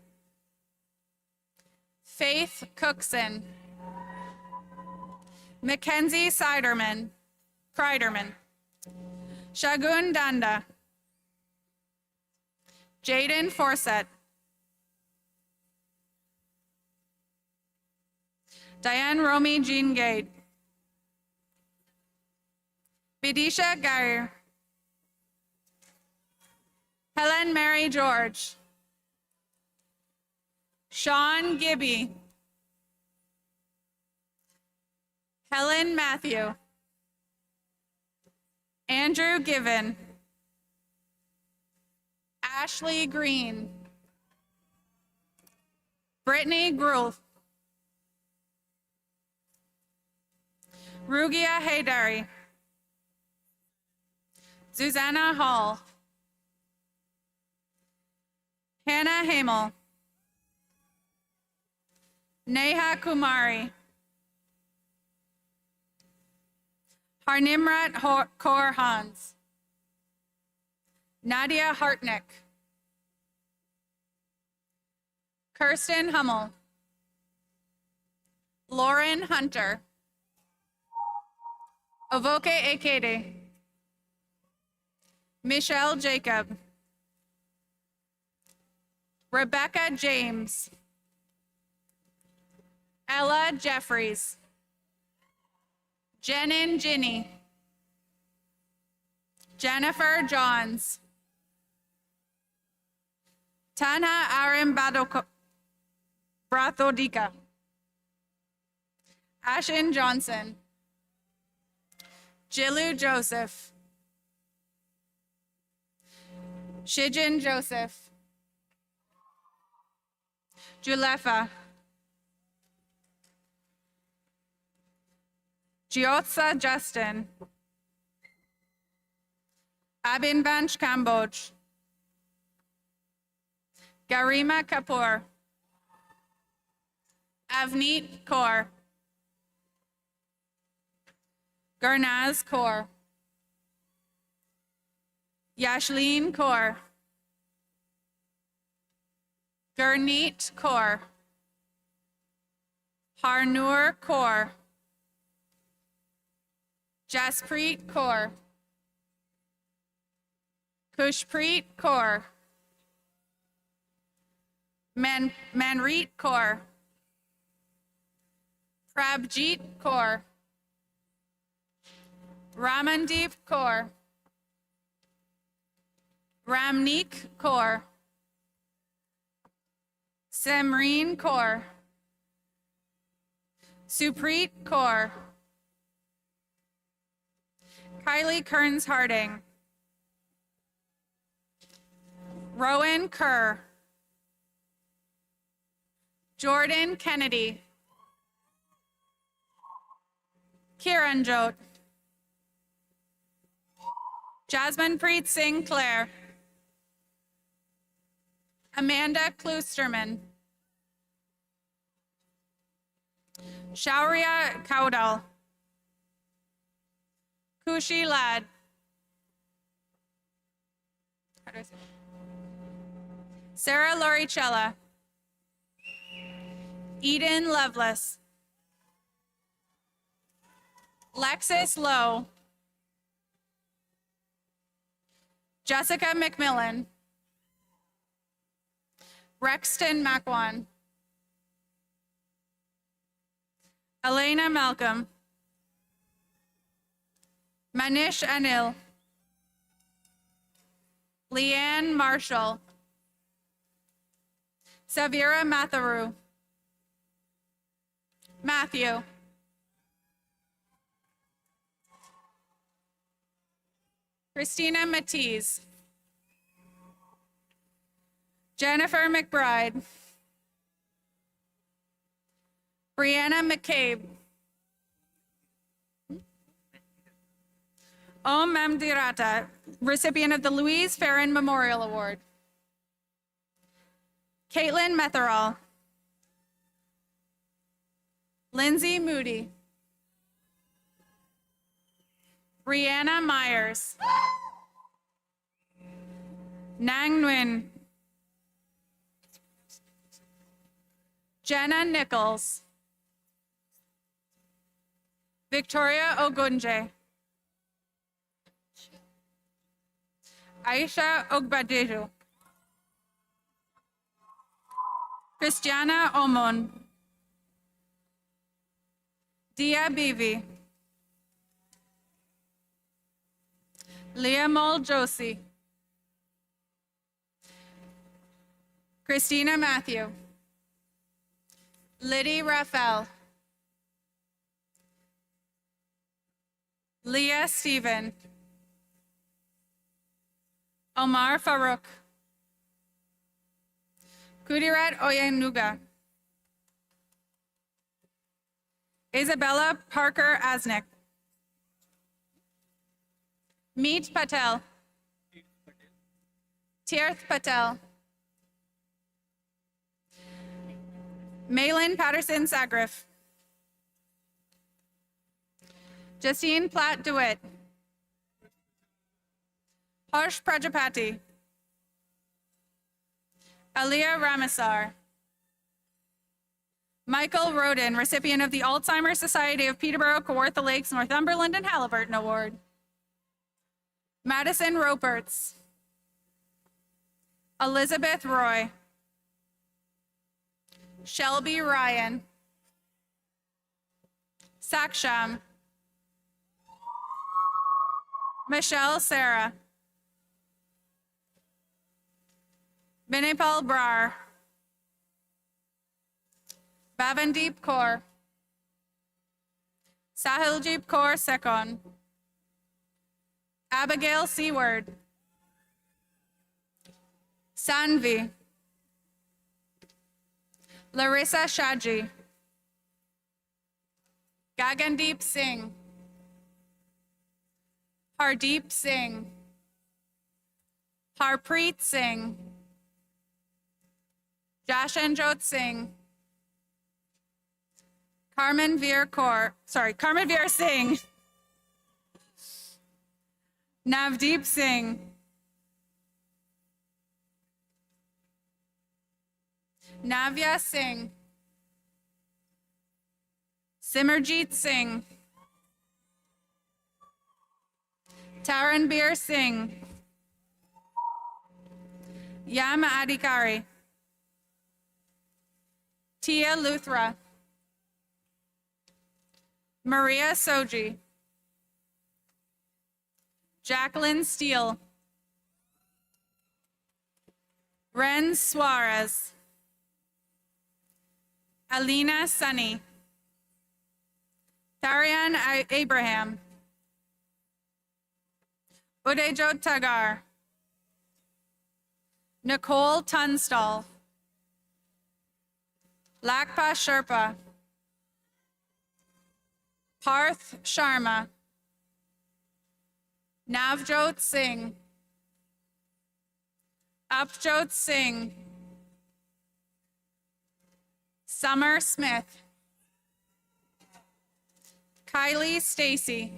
Faith Cookson. Mackenzie Kreiderman. Shagun Danda. Jaden Forsett. Diane Romy Jean Gade. Bidisha Gair. Helen Mary George. Sean Gibby. Helen Matthew. Andrew Given, Ashley Green, Brittany Groth, Rugia Haydari, Susanna Hall, Hannah Hamel, Neha Kumari, Harnimrat Kaur Hans, Nadia Hartnick, Kirsten Hummel, Lauren Hunter, Ovoke Ekede, Michelle Jacob, Rebecca James, Ella Jeffries, Jenin Ginny, Jennifer Johns, Tana Arim Brathodika, Ashin Johnson, Jilu Joseph, Shijin Joseph, Julefa, Giotsa Justin, Abinvansh Kamboj, Garima Kapoor, Avneet Kaur, Gurnaz Kaur, Yashleen Kaur, Gurneet Kaur, Harnoor Kaur, Jaspreet Kaur, Kushpreet Kaur, Manreet Kaur, Prabjeet Kaur, Ramandeep Kaur, Ramneek Kaur, Simreen Kaur, Supreet Kaur, Kylie Kearns Harding, Rowan Kerr, Jordan Kennedy, Kiran Jot, Jasmine Preet Singh Clare, Amanda Kloosterman, Shaurya Kaudal, Kushi Lad, Sarah Loricella, Eden Lovelace, Lexis Lowe, Jessica McMillan, Rexton Macwan, Elena Malcolm, Manish Anil, Leanne Marshall, Savira Matharu, Matthew, Christina Matiz, Jennifer McBride, Brianna McCabe, Om Mamdirata, recipient of the Louise Farron Memorial Award. Caitlin Metherall, Lindsay Moody, Brianna Myers, Nang Nguyen, Jenna Nichols, Victoria Ogunje, Aisha Ogbadeju, Christiana Omon, Dia Bivi, Leamol Josie, Christina Matthew, Liddy Raphael, Leah Stephen, Omar Farouk, Kudirat Oyenuga, Isabella Parker Asnick, Meet Patel, Tirth Patel, Malin Patterson Sagrif, Justine Platt DeWitt, Harsh Prajapati, Aliyah Ramasar, Michael Roden, recipient of the Alzheimer's Society of Peterborough, Kawartha Lakes, Northumberland, and Haliburton Award. Madison Roperts, Elizabeth Roy, Shelby Ryan, Saksham, Michelle Sarah, Vinipal Brar, Bhavandeep Kaur, Sahiljeep Kaur Sekon, Abigail Seward, Sanvi, Larissa Shaji, Gagandeep Singh, Hardeep Singh, Harpreet Singh, Jashanjot Singh, Carmen Veer Singh, Navdeep Singh, Navya Singh, Simarjeet Singh, Taranbir Singh, Yam Adhikari, Tia Luthra, Maria Soji, Jacqueline Steele, Ren Suarez, Alina Sunny, Tharian Abraham, Udejot Tagar, Nicole Tunstall, Lakpa Sherpa, Parth Sharma, Navjot Singh, Upjot Singh, Summer Smith, Kylie Stacy,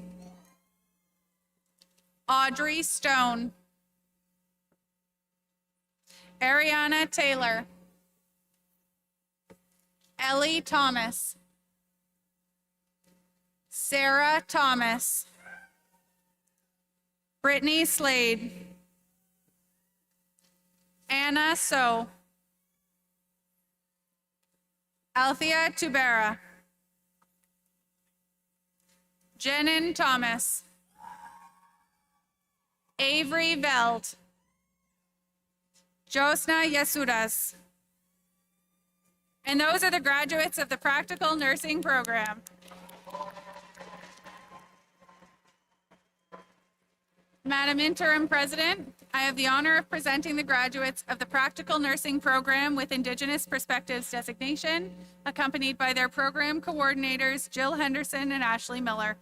Audrey Stone, Ariana Taylor, Ellie Thomas, Sarah Thomas, Brittany Slade, Anna So, Althea Tubera, Jenin Thomas, Avery Veld, Josna Yasudas. And those are the graduates of the Practical Nursing Program. Madam Interim President, I have the honor of presenting the graduates of the Practical Nursing Program with Indigenous Perspectives designation, accompanied by their program coordinators, Jill Henderson and Ashley Miller.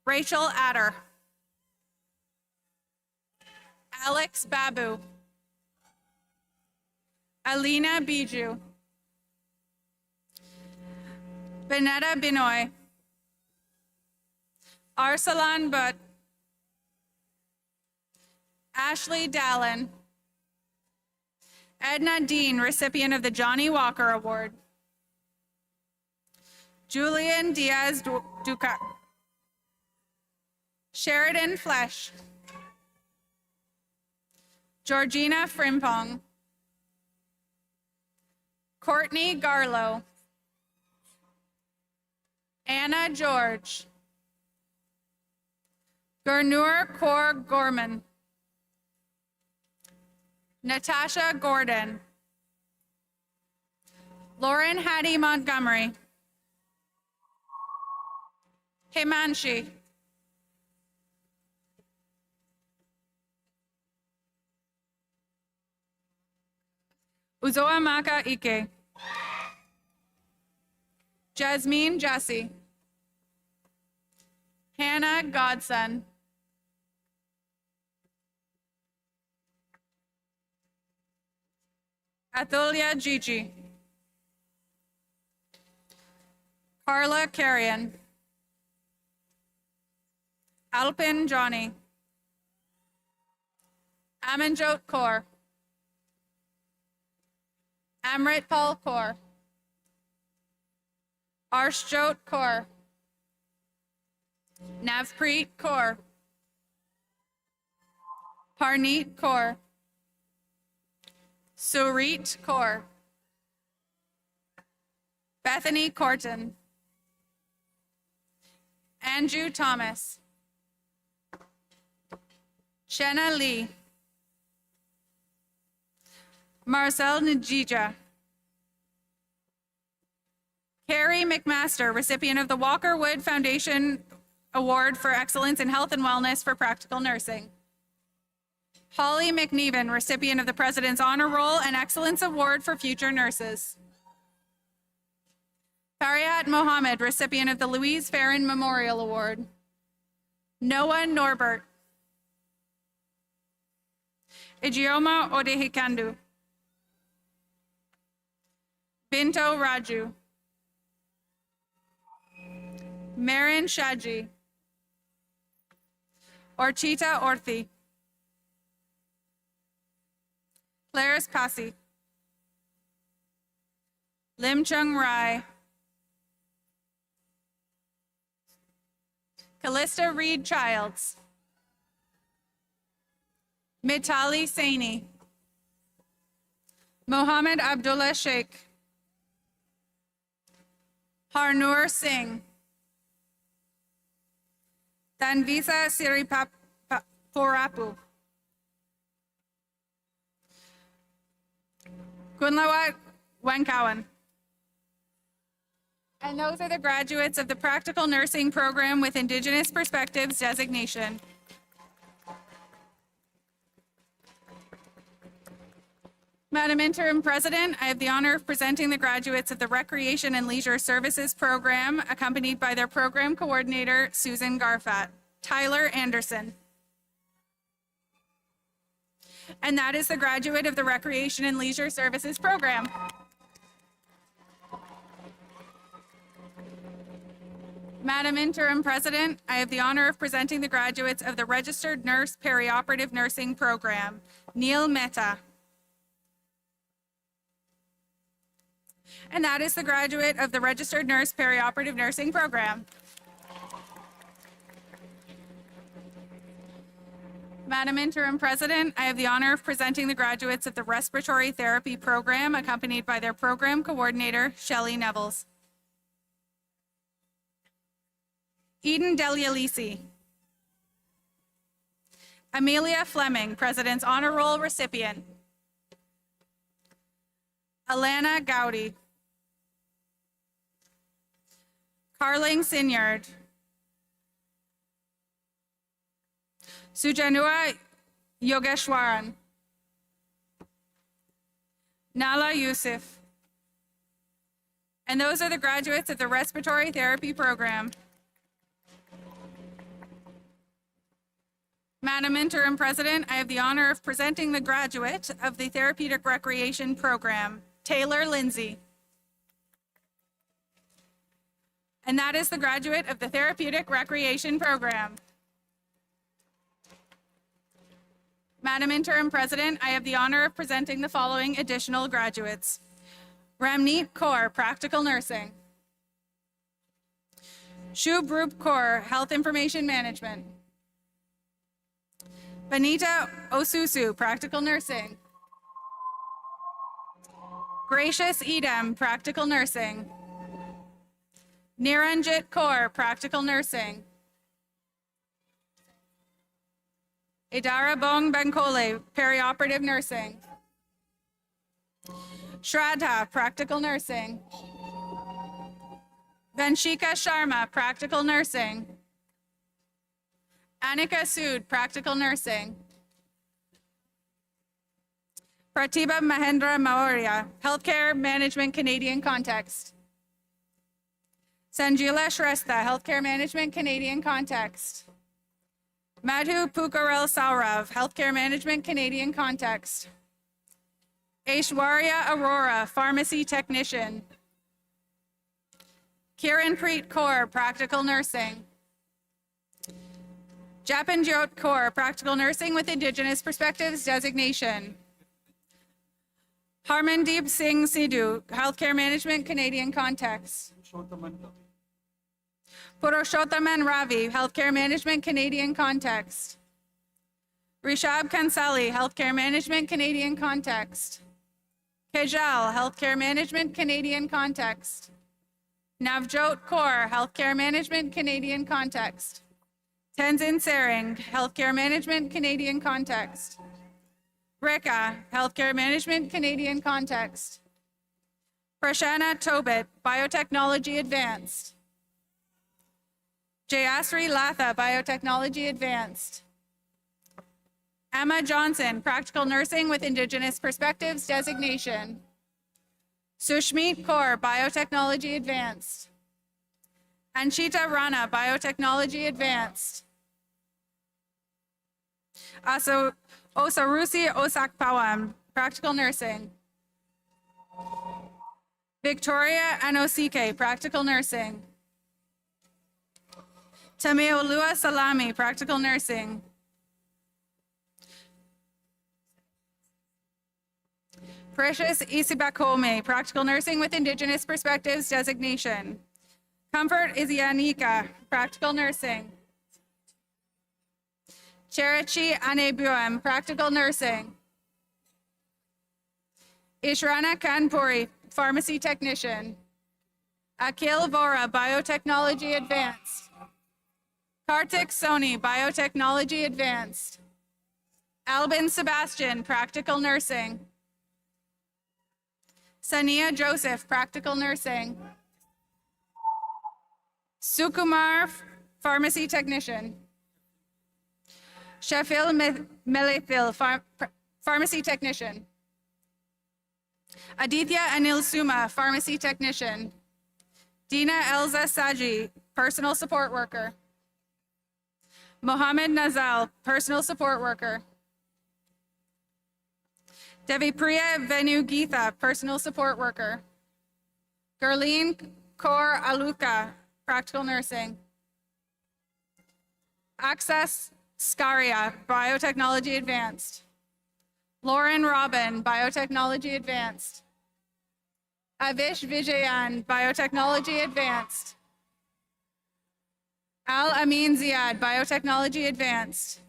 Rachel Adder, Alex Babu, Alina Biju, Benetta Binoy, Arsalan Butt, Ashley Dallin, Edna Dean, recipient of the Johnny Walker Award, Julian Diaz Duca, Sheridan Flesh, Georgina Frimpong, Courtney Garlow, Anna George, Gurnur Kaur Gorman, Natasha Gordon, Lauren Hattie Montgomery, Himanshi, Uzoamaka Ike. Jasmine Jesse. Hannah Godson. Athulia Gigi. Carla Carrion. Alpin Johnny. Amanjot Kaur. Amrit Paul Kaur. Arshjot Kaur. Navpreet Kaur. Parneet Kaur. Surit Kaur. Bethany Corton. Andrew Thomas. Shenna Lee. Marcel Njija. Carrie McMaster, recipient of the Walker Wood Foundation Award for Excellence in Health and Wellness for Practical Nursing. Holly McNeven, recipient of the President's Honor Roll and Excellence Award for Future Nurses. Farihat Mohammed, recipient of the Louise Farron Memorial Award. Noah Norbert. Ijeoma Odehikandu. Binto Raju. Marin Shaji. Orchita Orthi. Claris Pasi. Lim Chung Rai. Callista Reed Childs. Mitali Saini. Mohammed Abdullah Sheikh. Harnoor Singh. Tanvisa Siriporapu. Kunlawat Wenkawan. And those are the graduates of the Practical Nursing Program with Indigenous Perspectives designation. Madam Interim President, I have the honor of presenting the graduates of the Recreation and Leisure Services Program, accompanied by their program coordinator, Susan Garfat. Tyler Anderson. And that is the graduate of the Recreation and Leisure Services Program. Madam Interim President, I have the honor of presenting the graduates of the Registered Nurse Perioperative Nursing Program, Neil Mehta. And that is the graduate of the Registered Nurse Perioperative Nursing Program. Madam Interim President, I have the honor of presenting the graduates of the Respiratory Therapy Program, accompanied by their program coordinator, Shelley Nevels. Eden Delialisi. Amelia Fleming, President's Honor Roll recipient. Alana Gowdy. Carling Sinyard. Sujanua Yogeshwaran. Nala Yusuf. And those are the graduates of the Respiratory Therapy Program. Madam Interim President, I have the honor of presenting the graduate of the Therapeutic Recreation Program, Taylor Lindsay. And that is the graduate of the Therapeutic Recreation Program. Madam Interim President, I have the honor of presenting the following additional graduates. Ramneet Kaur, Practical Nursing. Shubhrup Kaur, Health Information Management. Benita Osusu, Practical Nursing. Gracious Edam, Practical Nursing. Niranjit Kaur, Practical Nursing. Idara Bong Bankole, Perioperative Nursing. Shraddha, Practical Nursing. Vanshika Sharma, Practical Nursing. Anika Sood, Practical Nursing. Pratibha Mahendra Maurya, Healthcare Management Canadian Context. Sanjila Shrestha, Healthcare Management Canadian Context. Madhu Pukarel Saurav, Healthcare Management Canadian Context. Aishwarya Arora, Pharmacy Technician. Kiranpreet Kaur, Practical Nursing. Japanjot Kaur, Practical Nursing with Indigenous Perspectives Designation. Harmandeep Singh Sidhu, Healthcare Management Canadian Context. Purushothaman Ravi, Healthcare Management Canadian Context. Rishab Kansali, Healthcare Management Canadian Context. Kejal, Healthcare Management Canadian Context. Navjot Kaur, Healthcare Management Canadian Context. Tenzin Sering, Healthcare Management Canadian Context. Reka, Healthcare Management Canadian Context. Prashana Tobit, Biotechnology Advanced. Jayasri Latha, Biotechnology Advanced. Emma Johnson, Practical Nursing with Indigenous Perspectives Designation. Sushmeet Kaur, Biotechnology Advanced. Anshita Rana, Biotechnology Advanced. Osarusi Osakpawam, Practical Nursing. Victoria Anosike, Practical Nursing. Tameolua Salami, Practical Nursing. Precious Isibakome, Practical Nursing with Indigenous Perspectives Designation. Comfort Isianika, Practical Nursing. Cherichi Anebuam, Practical Nursing. Ishrana Kanpuri, Pharmacy Technician. Akhil Vora, Biotechnology Advanced. Kartik Soni, Biotechnology Advanced. Albin Sebastian, Practical Nursing. Sania Joseph, Practical Nursing. Sukumar, Pharmacy Technician. Shafil Melithil, Pharmacy Technician. Aditya Anil Suma, Pharmacy Technician. Dina Elza Saji, Personal Support Worker. Mohammed Nazal, Personal Support Worker. Devipriya Venu Geetha, Personal Support Worker. Gurleen Kaur Aluka, Practical Nursing. Access Skaria, Biotechnology Advanced. Lauren Robin, Biotechnology Advanced. Avish Vijayan, Biotechnology Advanced. Al Amin Ziad, Biotechnology Advanced.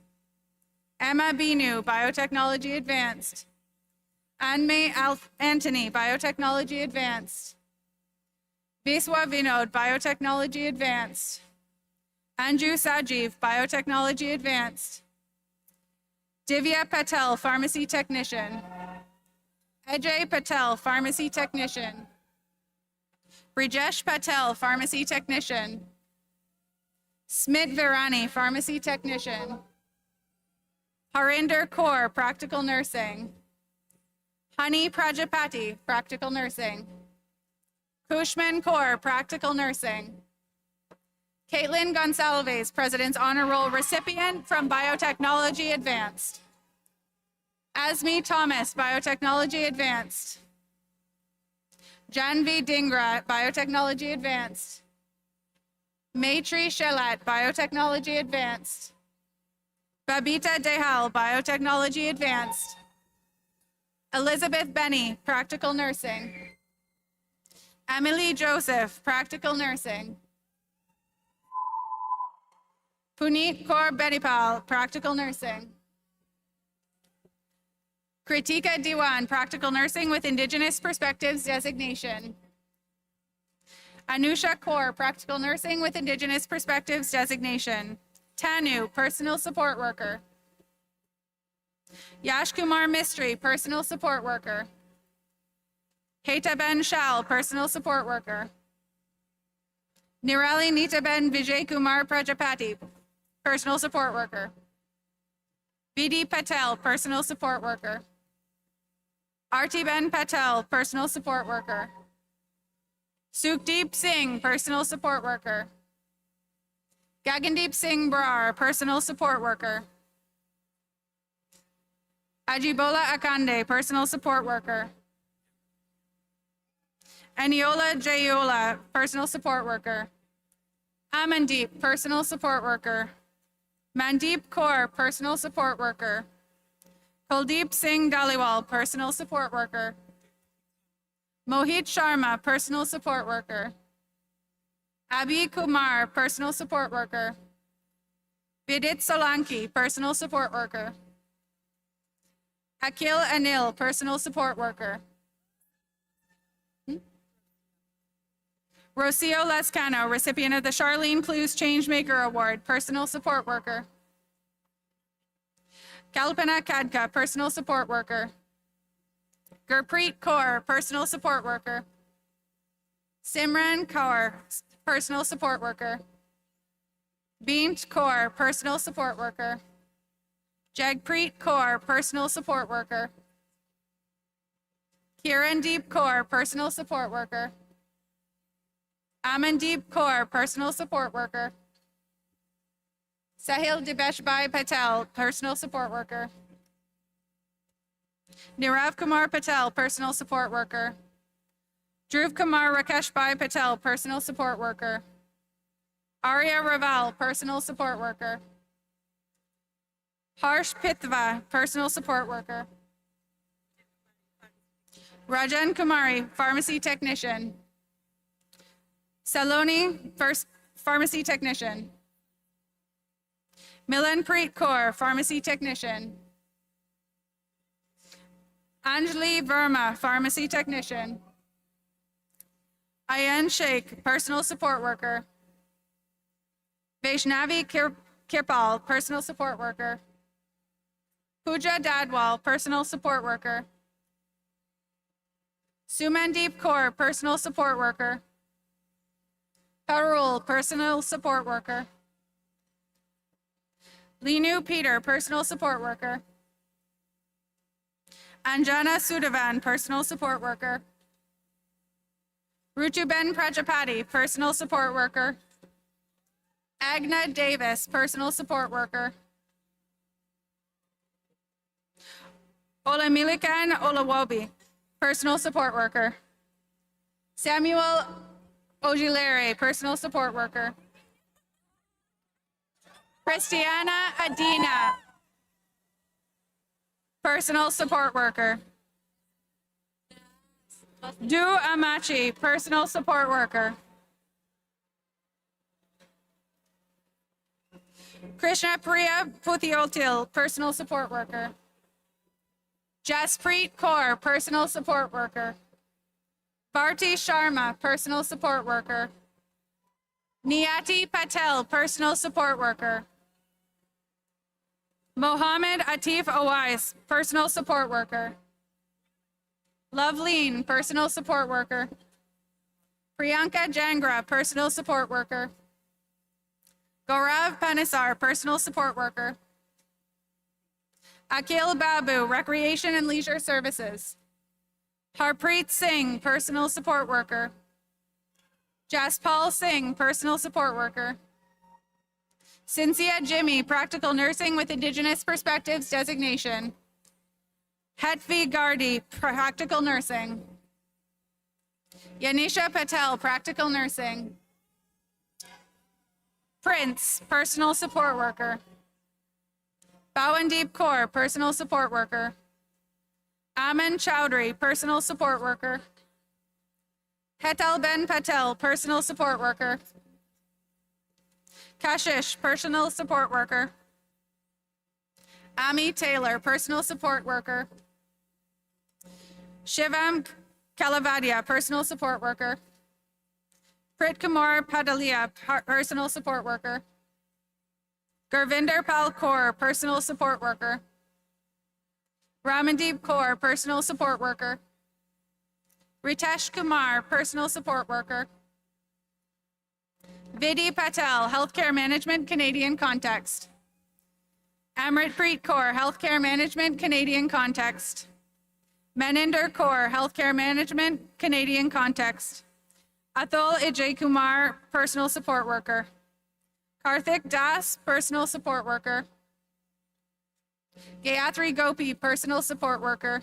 Emma Binu, Biotechnology Advanced. Anme Anthony, Biotechnology Advanced. Viswa Vinod, Biotechnology Advanced. Anju Sajiv, Biotechnology Advanced. Divya Patel, Pharmacy Technician. Ajay Patel, Pharmacy Technician. Brijesh Patel, Pharmacy Technician. Smit Virani, Pharmacy Technician. Harinder Kaur, Practical Nursing. Hani Prajapati, Practical Nursing. Kushman Kaur, Practical Nursing. Caitlin Gonsalves, President's Honor Roll recipient from Biotechnology Advanced. Asmi Thomas, Biotechnology Advanced. Janvi Dingra, Biotechnology Advanced. Maitri Shelat, Biotechnology Advanced. Babita Dehal, Biotechnology Advanced. Elizabeth Benny, Practical Nursing. Emily Joseph, Practical Nursing. Puneet Kaur Benipal, Practical Nursing. Kritika Diwan, Practical Nursing with Indigenous Perspectives Designation. Anusha Kaur, Practical Nursing with Indigenous Perspectives Designation. Tanu, Personal Support Worker. Yash Kumar Mistry, Personal Support Worker. Hetaben Shal, Personal Support Worker. Nirali Nitaben Vijay Kumar Prajapati, Personal Support Worker. BD Patel, Personal Support Worker. Artiben Patel, personal support worker. Sukhdeep Singh, personal support worker. Gagandeep Singh Brar, personal support worker. Ajibola Akande, personal support worker. Aniola Jayola, personal support worker. Amandeep, personal support worker. Mandeep Kaur, personal support worker. Kuldeep Singh Dhaliwal, personal support worker. Mohit Sharma, personal support worker. Abhi Kumar, personal support worker. Vidit Solanki, personal support worker. Akil Anil, personal support worker. Rocio Lascano, recipient of the Charlene Clues Changemaker Award, personal support worker. Kalpana Kadka, personal support worker. Gurpreet Kaur, personal support worker. Simran Kaur, personal support worker. Beant Kaur, personal support worker. Jagpreet Kaur, personal support worker. Kirandeep Kaur, personal support worker. Amandeep Kaur, personal support worker. Sahil Debeshbhai Patel, personal support worker. Nirav Kumar Patel, personal support worker. Dhruv Kumar Rakeshbhai Patel, personal support worker. Arya Raval, personal support worker. Harsh Pithva, personal support worker. Rajan Kumari, pharmacy technician. Saloni, first pharmacy technician. Milanpreet Kaur, pharmacy technician. Anjali Verma, pharmacy technician. Ayan Sheikh, personal support worker. Vaishnavi Kirpal, personal support worker. Pooja Dadwal, personal support worker. Sumandeep Kaur, personal support worker. Parul, personal support worker. Linu Peter, personal support worker. Anjana Sudavan, personal support worker. Rutuben Prajapati, personal support worker. Agna Davis, personal support worker. Olamilikan Olawobi, personal support worker. Samuel Ojilere, personal support worker. Christiana Adina, personal support worker. Du Amachi, personal support worker. Krishna Priya Puthiotil, personal support worker. Jaspreet Kaur, personal support worker. Bharti Sharma, personal support worker. Niyati Patel, personal support worker. Mohammed Atif Awais, personal support worker. Loveleen, personal support worker. Priyanka Jangra, personal support worker. Gaurav Panisar, personal support worker. Akhil Babu, Recreation and Leisure Services. Harpreet Singh, personal support worker. Jaspal Singh, personal support worker. Cynthia Jimmy, Practical Nursing with Indigenous Perspectives designation. Hetvi Gardi, Practical Nursing. Yanisha Patel, Practical Nursing. Prince, Personal Support Worker. Bawandeep Kaur, Personal Support Worker. Aman Chowdhury, Personal Support Worker. Hetal Ben Patel, Personal Support Worker. Kashish, Personal Support Worker. Ami Taylor, Personal Support Worker. Shivam Kalavadia, Personal Support Worker. Prit Kumar Padalia, Personal Support Worker. Gurvinder Pal Kaur, Personal Support Worker. Ramandeep Kaur, Personal Support Worker. Ritesh Kumar, Personal Support Worker. Vidhi Patel, Healthcare Management, Canadian Context. Amritpreet Kaur, Healthcare Management, Canadian Context. Maninder Kaur, Healthcare Management, Canadian Context. Atul Ajay Kumar, Personal Support Worker. Karthik Das, Personal Support Worker. Gayatri Gopi, Personal Support Worker.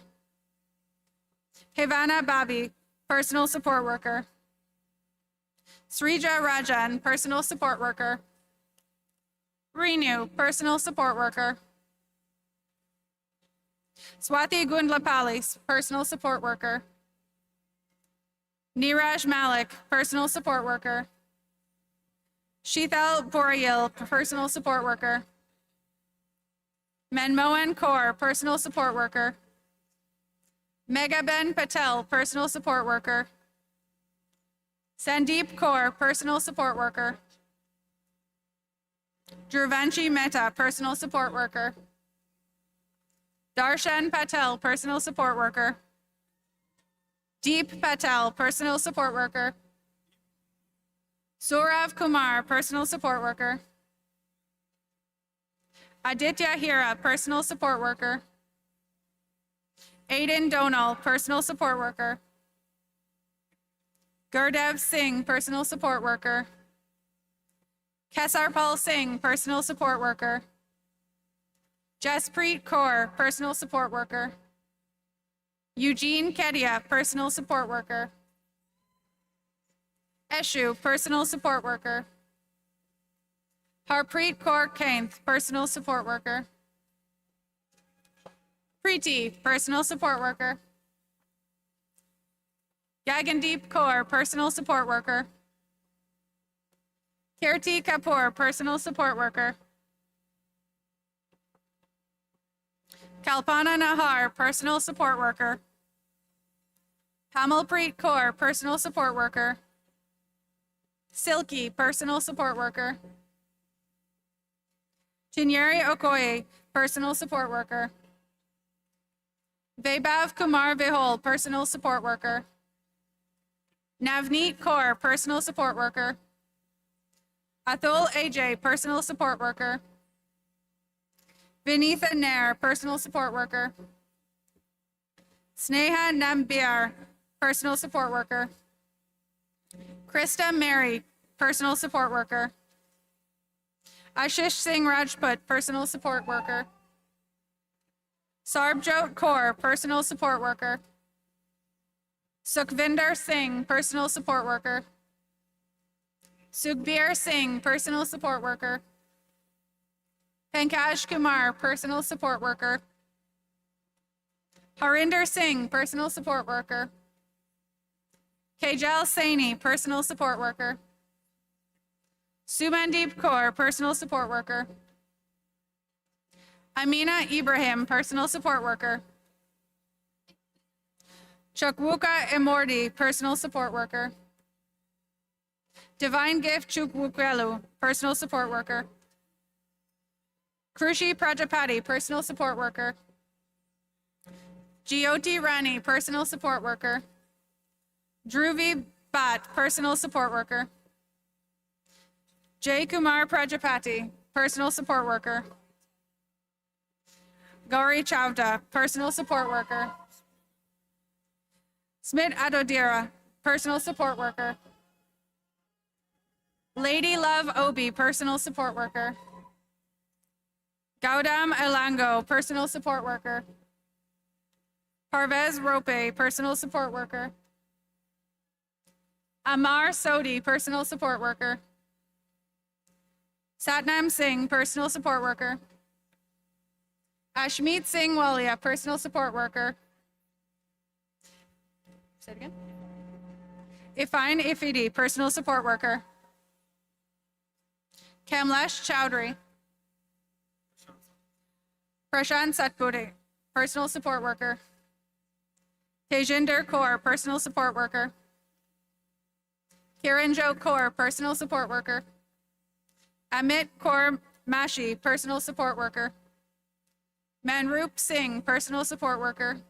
Hivana Babi, Personal Support Worker. Srija Rajan, Personal Support Worker. Renew, Personal Support Worker. Swati Gundlapalli, Personal Support Worker. Niraj Malik, Personal Support Worker. Sheetal Borayil, Personal Support Worker. Manmohan Kaur, Personal Support Worker. Meghaben Patel, Personal Support Worker. Sandeep Kaur, Personal Support Worker. Dhruvanshi Mehta, Personal Support Worker. Darshan Patel, Personal Support Worker. Deep Patel, Personal Support Worker. Saurav Kumar, Personal Support Worker. Aditya Hira, Personal Support Worker. Aiden Donal, Personal Support Worker. Gurdev Singh, Personal Support Worker. Kesarpal Singh, Personal Support Worker. Jaspreet Kaur, Personal Support Worker. Eugene Kedia, Personal Support Worker. Eshu, Personal Support Worker. Harpreet Kaur Kainth, Personal Support Worker. Preeti, Personal Support Worker. Gagandeep Kaur, Personal Support Worker. Kirti Kapoor, Personal Support Worker. Kalpana Nahar, Personal Support Worker. Kamalpreet Kaur, Personal Support Worker. Silky, Personal Support Worker. Chinyeri Okoye, Personal Support Worker. Vaibhav Kumar Vihol, Personal Support Worker. Navneet Kaur, Personal Support Worker. Atul AJ, Personal Support Worker. Vinitha Nair, Personal Support Worker. Sneha Nambiar, Personal Support Worker. Krista Mary, Personal Support Worker. Ashish Singh Rajput, Personal Support Worker. Sarbjot Kaur, Personal Support Worker. Sukhvinder Singh, Personal Support Worker. Sukhbir Singh, Personal Support Worker. Pankaj Kumar, Personal Support Worker. Harinder Singh, Personal Support Worker. Kajal Saini, Personal Support Worker. Sumandeep Kaur, Personal Support Worker. Amina Ibrahim, Personal Support Worker. Chukwuka Imordi, Personal Support Worker. Divine Gift Chukwukelu, Personal Support Worker. Krushi Prajapati, Personal Support Worker. Jyoti Rani, Personal Support Worker. Dhruvi Bhatt, Personal Support Worker. Jay Kumar Prajapati, Personal Support Worker. Gauri Chavda, Personal Support Worker. Smit Adodira, Personal Support Worker. Lady Love Obi, Personal Support Worker. Gaudam Elango, Personal Support Worker. Parvez Rope, Personal Support Worker. Amar Sodi, Personal Support Worker. Satnam Singh, Personal Support Worker. Ashmeet Singh Walia, Personal Support Worker. Say it again. Ifine Ifidi, Personal Support Worker. Kamlesh Chowdhury. Prashant Satpuri, Personal Support Worker. Tejinder Kaur, Personal Support Worker. Kiranjot Kaur, Personal Support Worker. Amit Kaur Mashi, Personal Support Worker. Manroop Singh, Personal Support Worker.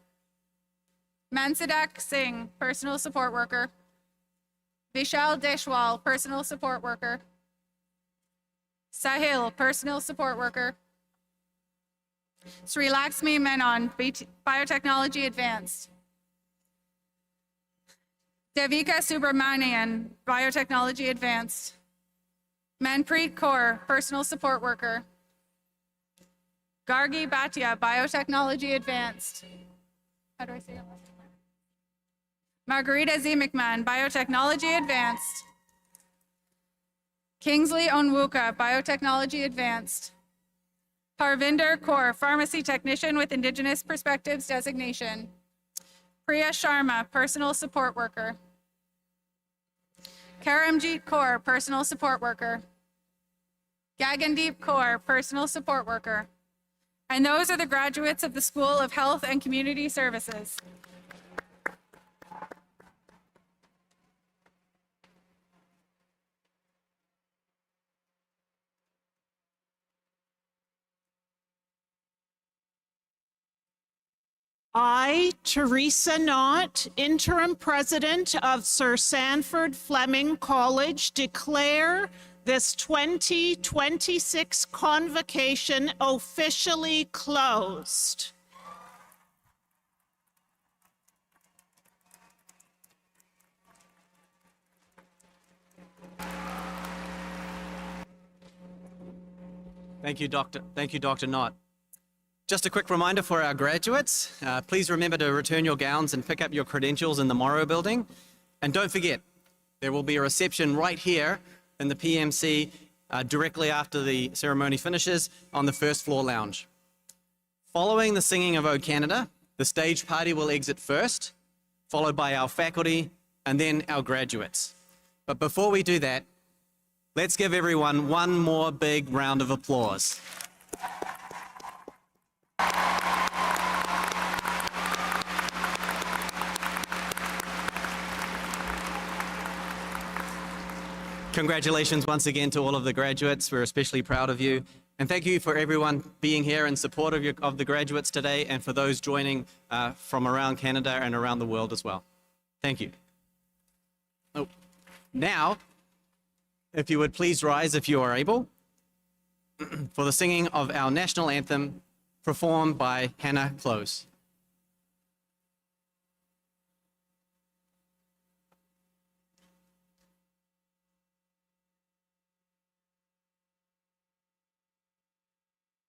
Mansadak Singh, Personal Support Worker. Vishal Deshwal, Personal Support Worker. Sahil, Personal Support Worker. Sri Lakshmi Menon, Biotechnology Advanced. Devika Subramanian, Biotechnology Advanced. Manpreet Kaur, Personal Support Worker. Gargi Bhatia, Biotechnology Advanced. How do I say it? Margarita Z. McMahon, Biotechnology Advanced. Kingsley Onwuka, Biotechnology Advanced. Harvinder Kaur, Pharmacy Technician with Indigenous Perspectives Designation. Priya Sharma, Personal Support Worker. Karamjeet Kaur, Personal Support Worker. Gagandeep Kaur, Personal Support Worker. And those are the graduates of the School of Health and Community Services. I, Teresa Knott, Interim President of Sir Sanford Fleming College, declare this 2026 convocation officially closed. Thank you, Dr. Knott. Just a quick reminder for our graduates, please remember to return your gowns and pick up your credentials in the Morrow building. And don't forget, there will be a reception right here in the PMC directly after the ceremony finishes on the first floor lounge. Following the singing of O Canada, the stage party will exit first, followed by our faculty and then our graduates. But before we do that, let's give everyone one more big round of applause. Congratulations once again to all of the graduates. We're especially proud of you. And thank you for everyone being here in support of the graduates today and for those joining from around Canada and around the world as well. Thank you. Oh. Now, if you would please rise if you are able for the singing of our national anthem performed by Hannah Close.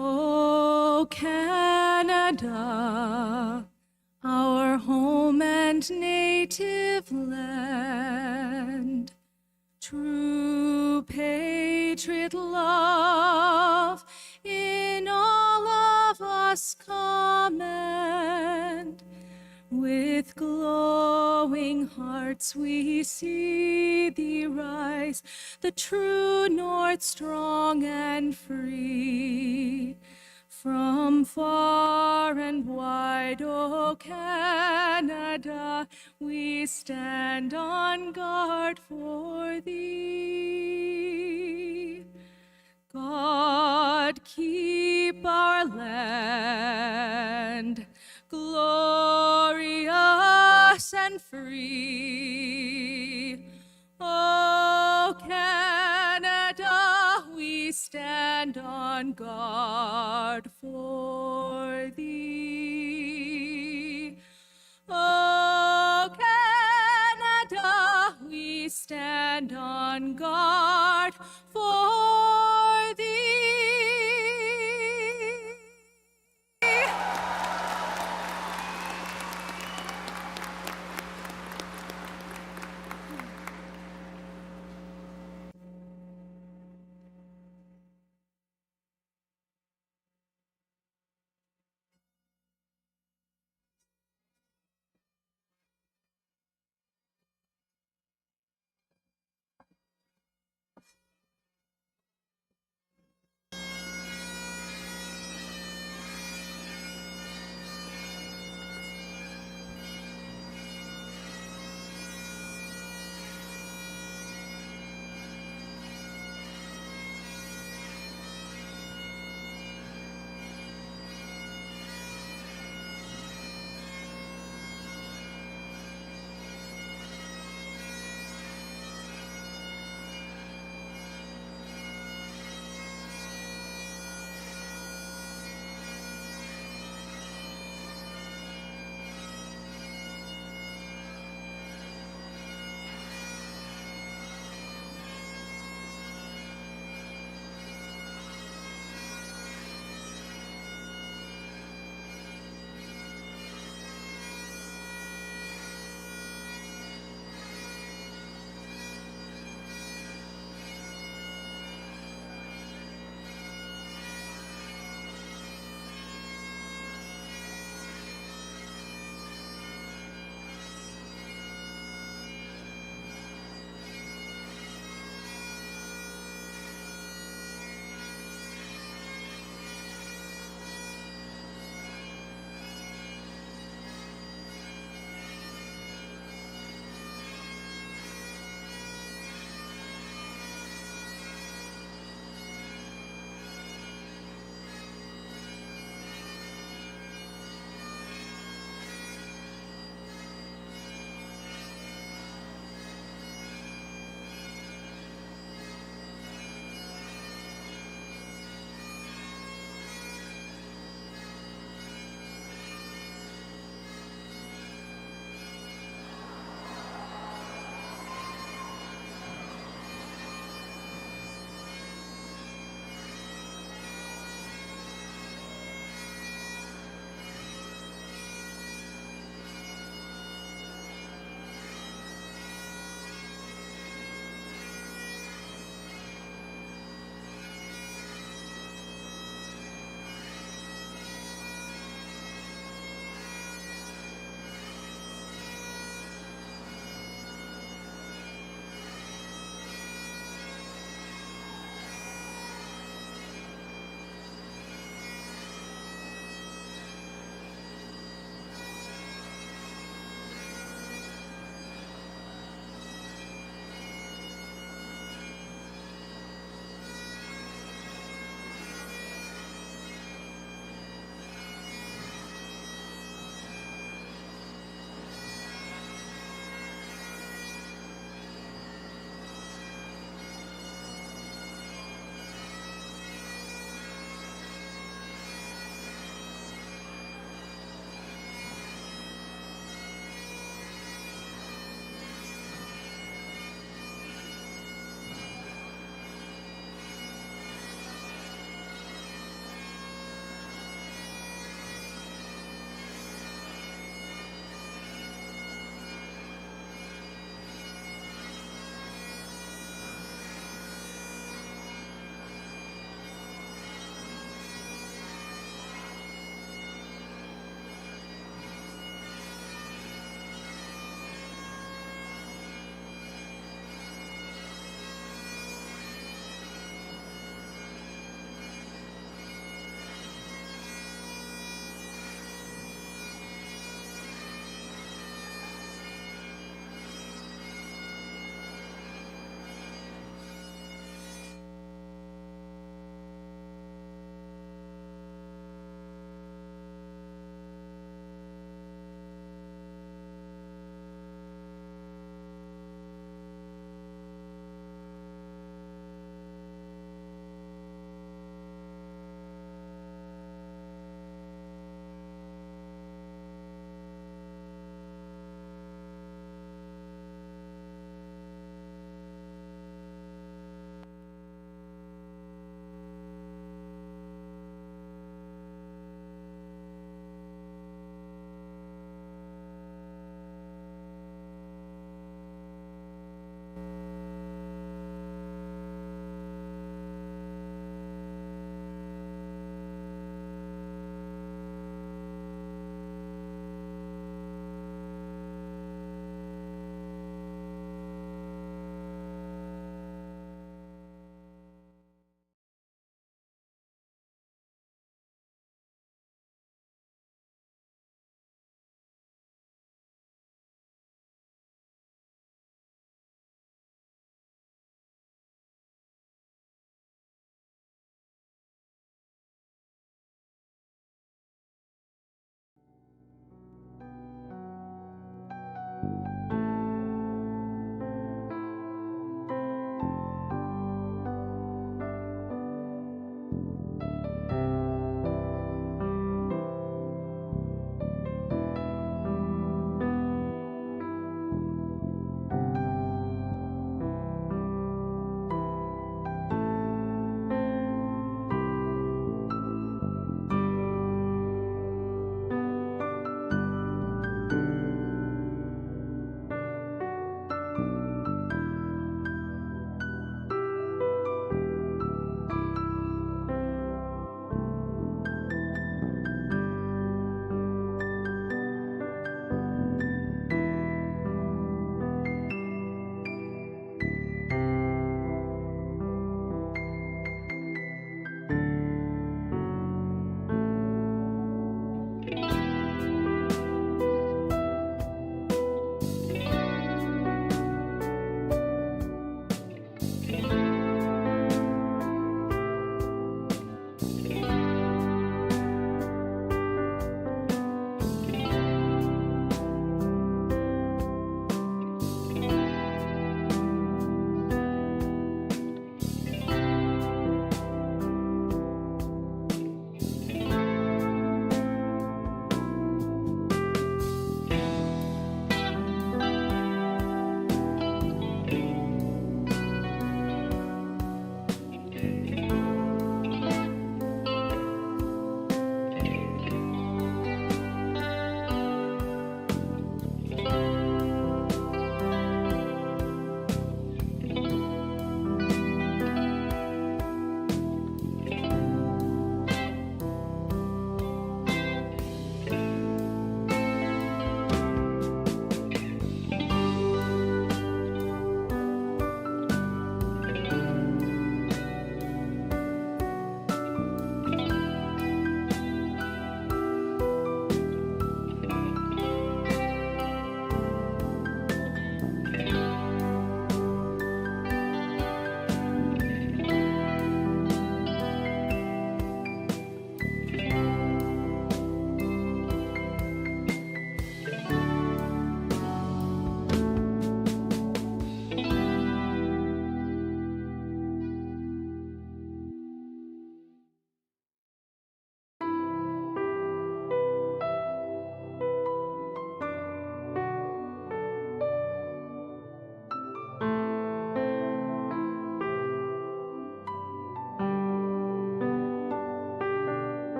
O Canada, our home and native land, true patriot love in all of us commend. With glowing hearts we see thee rise, the true north strong and free. From far and wide, O Canada, we stand on guard for thee. God keep our land glorious and free. O Canada, we stand on guard for